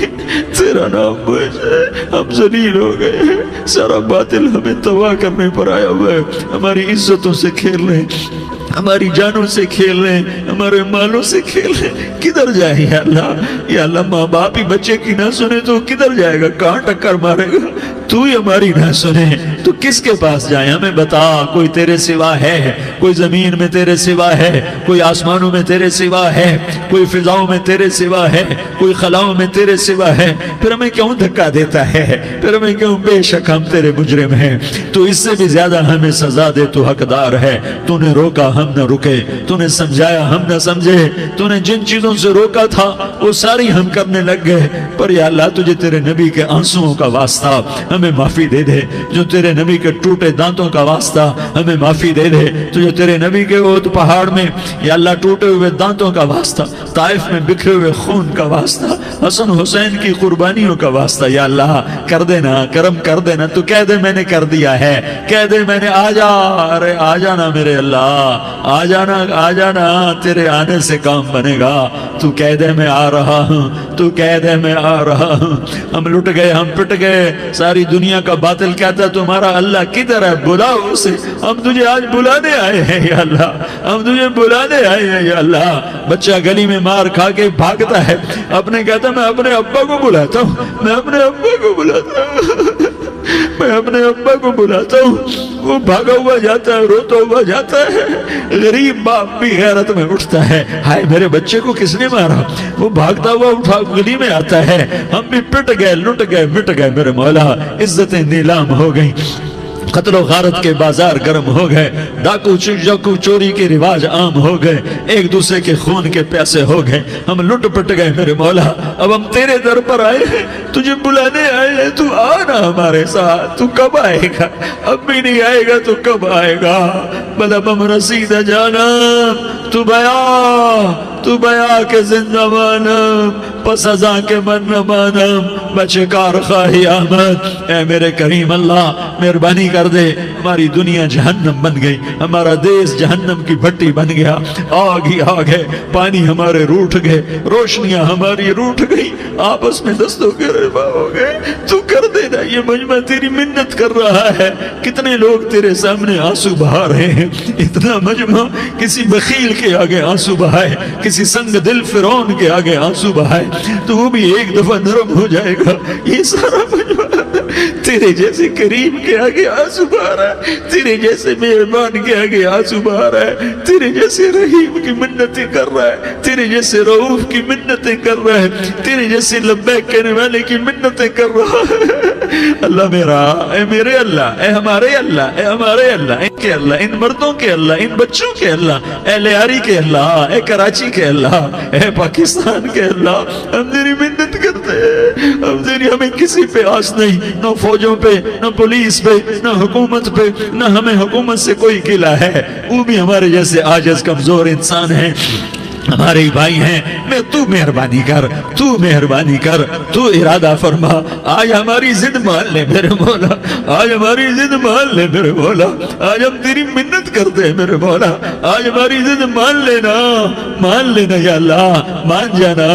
تیرا نام موج ہے، ہم ذلیل ہو گئے ہیں، سارا باطل ہمیں تباہ کرنے پر آیا ہوا ہے، ہماری عزتوں سے کھیل رہے ہیں، ہماری جانوں سے کھیل رہے ہیں، ہمارے مالوں سے کھیل رہے ہیں، کدھر جائے یا اللہ؟ یا اللہ ماں باپ ہی بچے کی نہ سنے تو کدھر جائے گا، کہاں ٹکر مارے گا؟ تو ہی ہماری نہ سنے تو کس کے پاس جائیں؟ ہمیں بتا، کوئی تیرے سوا ہے؟ کوئی زمین میں تیرے سوا ہے؟ کوئی آسمانوں میں تیرے سوا ہے؟ کوئی فضاؤں میں تیرے سوا ہے؟ کوئی خلاؤں میں تیرے سوا ہے؟ پھر ہمیں کیوں دھکا دیتا ہے؟ پھر ہمیں کیوں؟ بے شک ہم تیرے مجرم ہیں، تو اس سے بھی زیادہ ہمیں سزا دے، تو حقدار ہے۔ تو نے روکا ہم نہ رکے، تو نے سمجھایا ہم نہ سمجھے، تو نے جن چیزوں سے روکا تھا وہ ساری ہم کرنے لگ گئے، پر یا اللہ تجھے تیرے نبی کے آنسوؤں کا واسطہ ہمیں معافی دے دے، جو تیرے نبی کے ٹوٹے دانتوں کا واسطہ ہمیں معافی دے دے، تجھے تیرے نبی کے وہ پہاڑ میں یا اللہ ٹوٹے ہوئے دانتوں کا واسطہ، طائف میں بکھرے ہوئے خون کا واسطہ، حسن حسین کی قربانیوں کا واسطہ یا اللہ کر دینا، کرم کر دینا۔ تو کہہ دے میں نے کر دیا ہے، کہہ دے میں نے، آ جا، ارے آ جانا میرے اللہ، آ جانا، آ جانا، تیرے آنے سے کام بنے گا۔ تو کہہ دے میں آ رہا ہوں، تو کہہ دے میں آ رہا ہوں۔ ہم لٹ گئے، ہم پٹ گئے، ساری دنیا کا باطل کہتا ہے تمہارا اللہ کدھر ہے، بلاؤ اسے، ہم تجھے آج بلانے آئے ہیں یا اللہ، ہم تجھے بلانے آئے ہیں یا اللہ۔ بچہ گلی میں مار کھا کے بھاگتا ہے، اپنے کہتا میں اپنے ابا کو بلاتا ہوں، میں اپنے ابا کو بلاتا ہوں، میں اپنے ابا کو بلاتا ہوں، وہ بھاگا ہوا جاتا ہے، روتا ہوا جاتا ہے۔ غریب باپ بھی غیرت میں اٹھتا ہے، ہائے میرے بچے کو کس نے مارا، وہ بھاگتا ہوا اٹھا گلی میں آتا ہے۔ ہم بھی پٹ گئے، لٹ گئے، مٹ گئے میرے مولا، عزتیں نیلام ہو گئیں، قتل و غارت کے بازار گرم ہو گئے، ڈاکو چوری کے رواج عام ہو گئے، ایک دوسرے کے خون کے پیاسے ہو گئے، ہم لٹ پٹ گئے میرے مولا۔ اب ہم تیرے در پر آئے ہیں، تجھے بلانے آئے ہیں، تو آنا ہمارے ساتھ۔ تو کب آئے گا؟ اب بھی نہیں آئے گا تو کب آئے گا؟ بلبم رسید جانم تو بیا کے زندہ مانم، پس ازاں کے من نہ مانم، بچکار خواہی آمد۔ اے میرے کریم اللہ مہربانی کر دے، ہماری دنیا جہنم بن گئی، ہمارا دیس جہنم کی بھٹی بن گیا، آگ ہی آگ ہے، پانی ہمارے روٹھ گئے، روشنیاں ہماری روٹھ گئی، آپس میں دستوں کے ربا ہو گئے۔ تو کر دینا، یہ مجمع تیری منت کر رہا ہے، کتنے لوگ تیرے سامنے آنسو بہا رہے ہیں، اتنا مجمع کسی بخیل کے آگے آنسو بہائے، کسی سنگ دل فرعون کے آگے آنسو بہائے تو وہ بھی ایک دفعہ نرم ہو جائے گا۔ یہ سارا مجمع تیرے جیسے کریم کے آگے آنسو بہا رہا ہے، تیرے جیسے مہربان کے آگے آنسو بہا رہا ہے، تیرے جیسے رحیم کی منتیں کر رہا ہے، تیرے جیسے رؤوف کی منتیں کر رہا ہے، تیرے جیسے لبیک کہنے والے کی منتیں کر رہا ہے۔ اللہ میرا، اے میرے اللہ، اے ہمارے اللہ، اے ہمارے اللہ، ان کے اللہ، ان مردوں کے اللہ، ان بچوں کے اللہ، اے لیاری کے اللہ، اے کراچی کے اللہ، اے پاکستان کے اللہ، ہم تیری منت کرتے ہیں، اب تیری ہمیں کسی پہ آس نہیں، نہ فوجوں پہ، نہ پولیس پہ، نہ حکومت پہ، نہ ہمیں حکومت سے کوئی گلہ ہے، وہ بھی ہمارے جیسے عاجز کمزور انسان ہیں، ہمارے بھائی ہیں۔ میں تو مہربانی کر، تو مہربانی کر، تو ارادہ فرما، آج ہماری ضد مان لے میرے مولا، آج ہماری ضد مان لے میرے مولا، آج ہم تیری منت کرتے ہیں میرے مولا، آج ہماری ضد مان لینا، مان لینا یا اللہ، مان جانا۔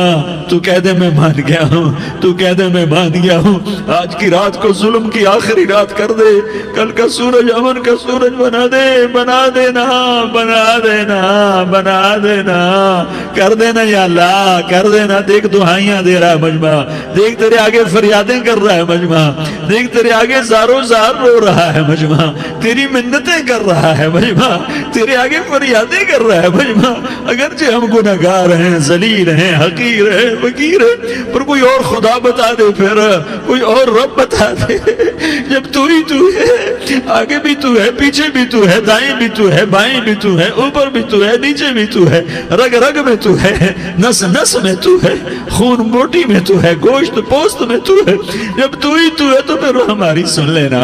تو کہہ دے میں مان گیا ہوں، تو کہہ دے میں مان گیا ہوں، آج کی رات کو ظلم کی آخری رات کر دے، کل کا سورج امن کا سورج بنا دے، بنا دینا، بنا دینا، بنا دینا، کر دینا یا اللہ، کر دینا۔ دیکھ دعائیاں دے رہا ہے مجمع، دیکھ تیرے آگے فریادیں کر رہا ہے مجمع، دیکھ تیرے آگے زارو زار رو رہا ہے مجمع، تیری منتیں کر رہا ہے مجمع، تیرے آگے فریادیں کر رہا ہے مجمع۔ اگرچہ ہم گناہگار ہیں، ذلیل ہیں، حقیر ہیں، فقیر ہیں، پر کوئی اور خدا بتا دے، پھر کوئی اور رب بتا دے۔ جب تو ہی تو ہے، آگے بھی تو ہے، پیچھے بھی تو ہے، دائیں بھی تو ہے، بائیں بھی تو ہے، اوپر بھی تو ہے، نیچے بھی تو ہے، رگ رگ میں تو ہے، نس نس میں تو ہے، خون بوٹی میں تو ہے، گوشت پوست میں تو ہے۔ جب تو ہی تو ہے تو پھر ہماری سن لینا،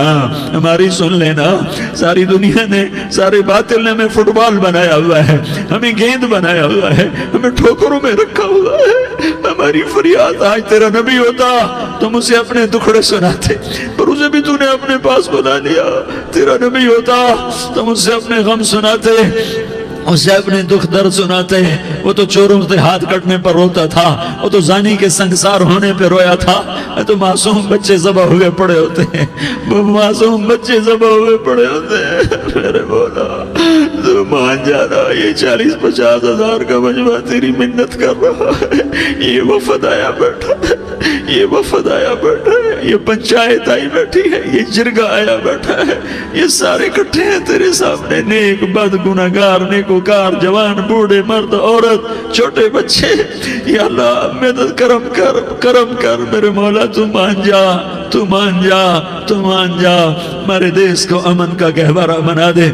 ہماری سن لینا۔ ساری دنیا نے، سارے باطل نے ہمیں فٹ بال بنایا ہوا ہے، ہمیں گیند بنایا ہوا ہے، ہمیں ٹھوکروں میں رکھا ہوا ہے۔ ہماری فریاد، آج تیرا نبی ہوتا تم اسے اپنے دکھڑے سناتے، پر اسے بھی تو نے اپنے پاس بنا لیا۔ تیرا نبی ہوتا تم اسے اپنے غم سناتے، اسے اپنے دکھ درد سناتے۔ وہ تو چوروں سے ہاتھ کٹنے پر روتا تھا، وہ تو زانی کے سنگسار ہونے پہ رویا تھا، تو معصوم بچے ذبح ہوئے پڑے ہوتے ہیں، وہ معصوم بچے ذبح ہوئے پڑے ہوتے ہیں۔ میرے مولا تو مان جانا، یہ 40-50 ہزار کا مجمع تیری منت کر رہا ہے، یہ وفد آیا بیٹھا ہے، یہ وفد آیا بیٹھا ہے، یہ پنچایت آئی بیٹھی ہے، یہ جرگہ آیا بیٹھا ہے، یہ سارے اکٹھے ہیں تیرے سامنے، نیک بد گناہگار نیکوکار، جوان بوڑھے مرد عورت چھوٹے بچے۔ یا اللہ مدد کرم کر، کرم کر میرے مولا، تو مان جا، تو مان جا، تو مان جا۔ ہمارے دیس کو امن کا گہوارہ بنا دے،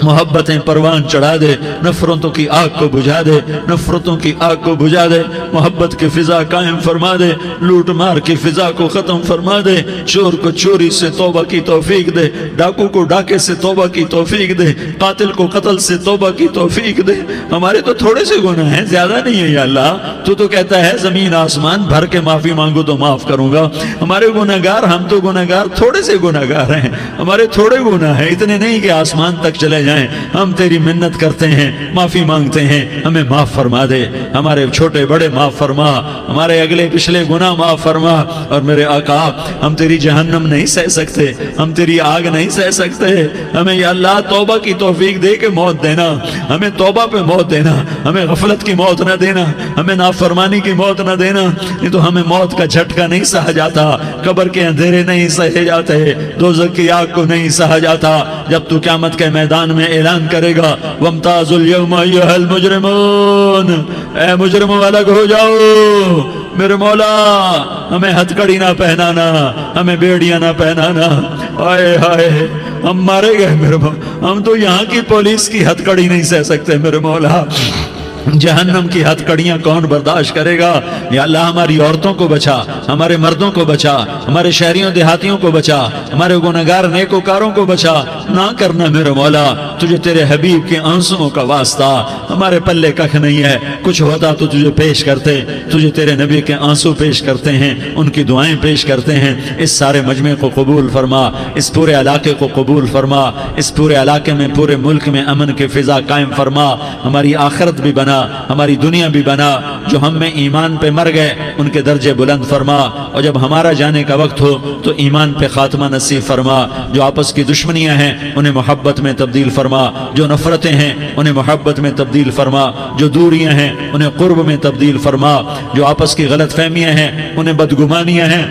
محبتیں پروان چڑھا دے، نفرتوں کی آگ کو بجھا دے، نفرتوں کی آگ کو بجھا دے، محبت کی فضا قائم فرما دے، لوٹ مار کی فضا کو ختم فرما دے، چور کو چوری سے توبہ کی توفیق دے، ڈاکو کو ڈاکے سے توبہ کی توفیق دے، قاتل کو قتل سے توبہ کی توفیق دے۔ ہمارے تو تھوڑے سے گناہ ہیں، زیادہ نہیں ہے یا اللہ، تو کہتا ہے زمین آسمان بھر کے معافی مانگو تو معاف کروں گا۔ ہمارے گناہگار، ہم تو گناہگار تھوڑے سے گناہگار ہیں، ہمارے تھوڑے گناہ ہیں، اتنے نہیں کہ آسمان تک چلے جائیں۔ ہم تیری منت کرتے ہیں، معافی مانگتے ہیں، ہمیں معاف فرما دے، ہمارے چھوٹے بڑے معاف فرما، ہمارے اگلے پچھلے گناہ معاف فرما۔ اور میرے آقا ہم تیری جہنم نہیں سہ سکتے، ہم تیری آگ نہیں سہ سکتے، ہمیں یا اللہ توبہ کی توفیق دے کے موت دینا، ہمیں توبہ پہ موت دینا، ہمیں غفلت کی موت نہ دینا، ہمیں نافرمانی کی موت نہ دینا، نہیں تو ہمیں موت کا جھٹکا نہیں سہا جاتا، قبر کے اندھیرے نہیں سہے جاتے، دوزخ کی آگ کو نہیں سہا جاتا۔ جب تو قیامت کے میدان میں اعلان کرے گا وَامْتَازُوا الْيَوْمَ أَيُّهَا الْمُجْرِمُونَ، اے مجرموں الگ ہو جاؤ۔ میرے مولا ہمیں ہتھ کڑی نہ پہنانا، ہمیں بیڑیاں نہ پہنانا، آئے ہائے ہم مارے گئے میرے مولا، ہم تو یہاں کی پولیس کی ہتھ کڑی نہیں سہ سکتے میرے مولا، جہنم کی ہتھ کڑیاں کون برداشت کرے گا؟ یا اللہ ہماری عورتوں کو بچا، ہمارے مردوں کو بچا، ہمارے شہریوں دیہاتیوں کو بچا، ہمارے گناہگار نیکوکاروں کو بچا۔ نہ کرنا میرے مولا، تجھے تیرے حبیب کے آنسوؤں کا واسطہ، ہمارے پلے ککھ نہیں ہے، کچھ ہوتا تو تجھے پیش کرتے، تجھے تیرے نبی کے آنسو پیش کرتے ہیں، ان کی دعائیں پیش کرتے ہیں۔ اس سارے مجمع کو قبول فرما، اس پورے علاقے کو قبول فرما، اس پورے علاقے میں، پورے ملک میں امن کی فضا قائم فرما، ہماری آخرت بھی بنا، ہماری دنیا بھی بنا۔ جو ہم میں ایمان پہ مر گئے ان کے درجے بلند فرما، اور جب ہمارا جانے کا وقت ہو تو ایمان پہ خاتمہ نصیب فرما۔ جو آپس کی دشمنیاں ہیں انہیں محبت میں تبدیل فرما، جو نفرتیں ہیں انہیں محبت میں تبدیل فرما، جو دوریاں ہیں انہیں قرب میں تبدیل فرما، جو آپس کی غلط فہمیاں ہیں انہیں بدگمانیاں ہیں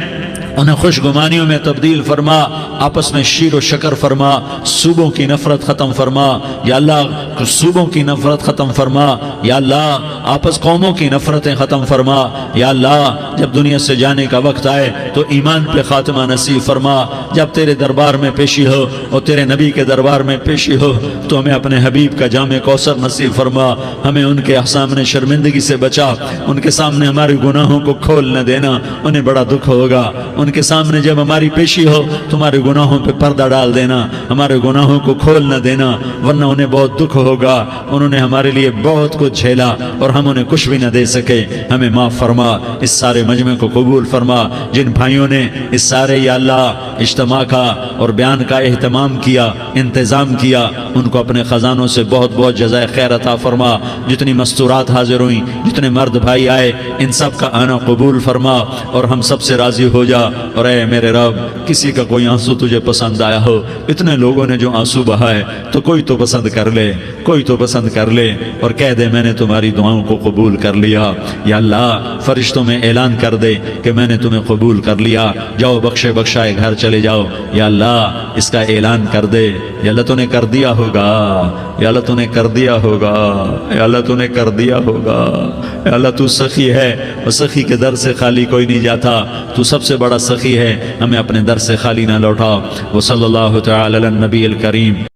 انہیں خوش گمانیوں میں تبدیل فرما، آپس میں شیر و شکر فرما، صوبوں کی نفرت ختم فرما یا اللہ، صوبوں کی نفرت ختم فرما یا اللہ، آپس قوموں کی نفرتیں ختم فرما یا اللہ۔ جب دنیا سے جانے کا وقت آئے تو ایمان پہ خاتمہ نصیب فرما، جب تیرے دربار میں پیشی ہو اور تیرے نبی کے دربار میں پیشی ہو تو ہمیں اپنے حبیب کا جام کوثر نصیب فرما، ہمیں ان کے سامنے شرمندگی سے بچا، ان کے سامنے ہمارے گناہوں کو کھول نہ دینا، انہیں بڑا دکھ ہوگا، ان کے سامنے جب ہماری پیشی ہو تمہارے گناہوں پہ پردہ ڈال دینا، ہمارے گناہوں کو کھول نہ دینا، ورنہ انہیں بہت دکھ ہوگا، انہوں نے ہمارے لیے بہت کچھ جھیلا اور ہم انہیں کچھ بھی نہ دے سکے، ہمیں معاف فرما، اس سارے مجمع کو قبول فرما، جن بھائیوں نے اس سارے یا اللہ اجتماع کا اور بیان کا اہتمام کیا، انتظام کیا، ان کو اپنے خزانوں سے بہت بہت جزائے خیر عطا فرما، جتنی مستورات حاضر ہوئیں، جتنے مرد بھائی آئے، ان سب کا آنا قبول فرما اور ہم سب سے راضی ہو جا، اور اے میرے رب کسی کا کوئی آنسو تجھے پسند آیا ہو، اتنے لوگوں نے جو آنسو بہائے تو کوئی تو پسند کر لے، کوئی تو پسند کر لے اور کہہ دے میں نے تمہاری دعاؤں کو قبول کر لیا، یا اللہ فرشتوں میں اعلان کر دے کہ میں نے تمہیں قبول کر لیا، جاؤ بخشے بخشائے گھر چلے جاؤ، یا اللہ اس کا اعلان کر دے، یا اللہ تو نے کر دیا ہوگا، یا اللہ تو نے کر دیا ہوگا، یا اللہ تو نے کر دیا ہوگا، یا اللہ تو سخی ہے اور سخی کے در سے خالی کوئی نہیں جاتا، تو سب سے بڑا سخی ہے، ہمیں اپنے در سے خالی نہ لوٹا، وصلی اللہ تعالی علی النبی الکریم۔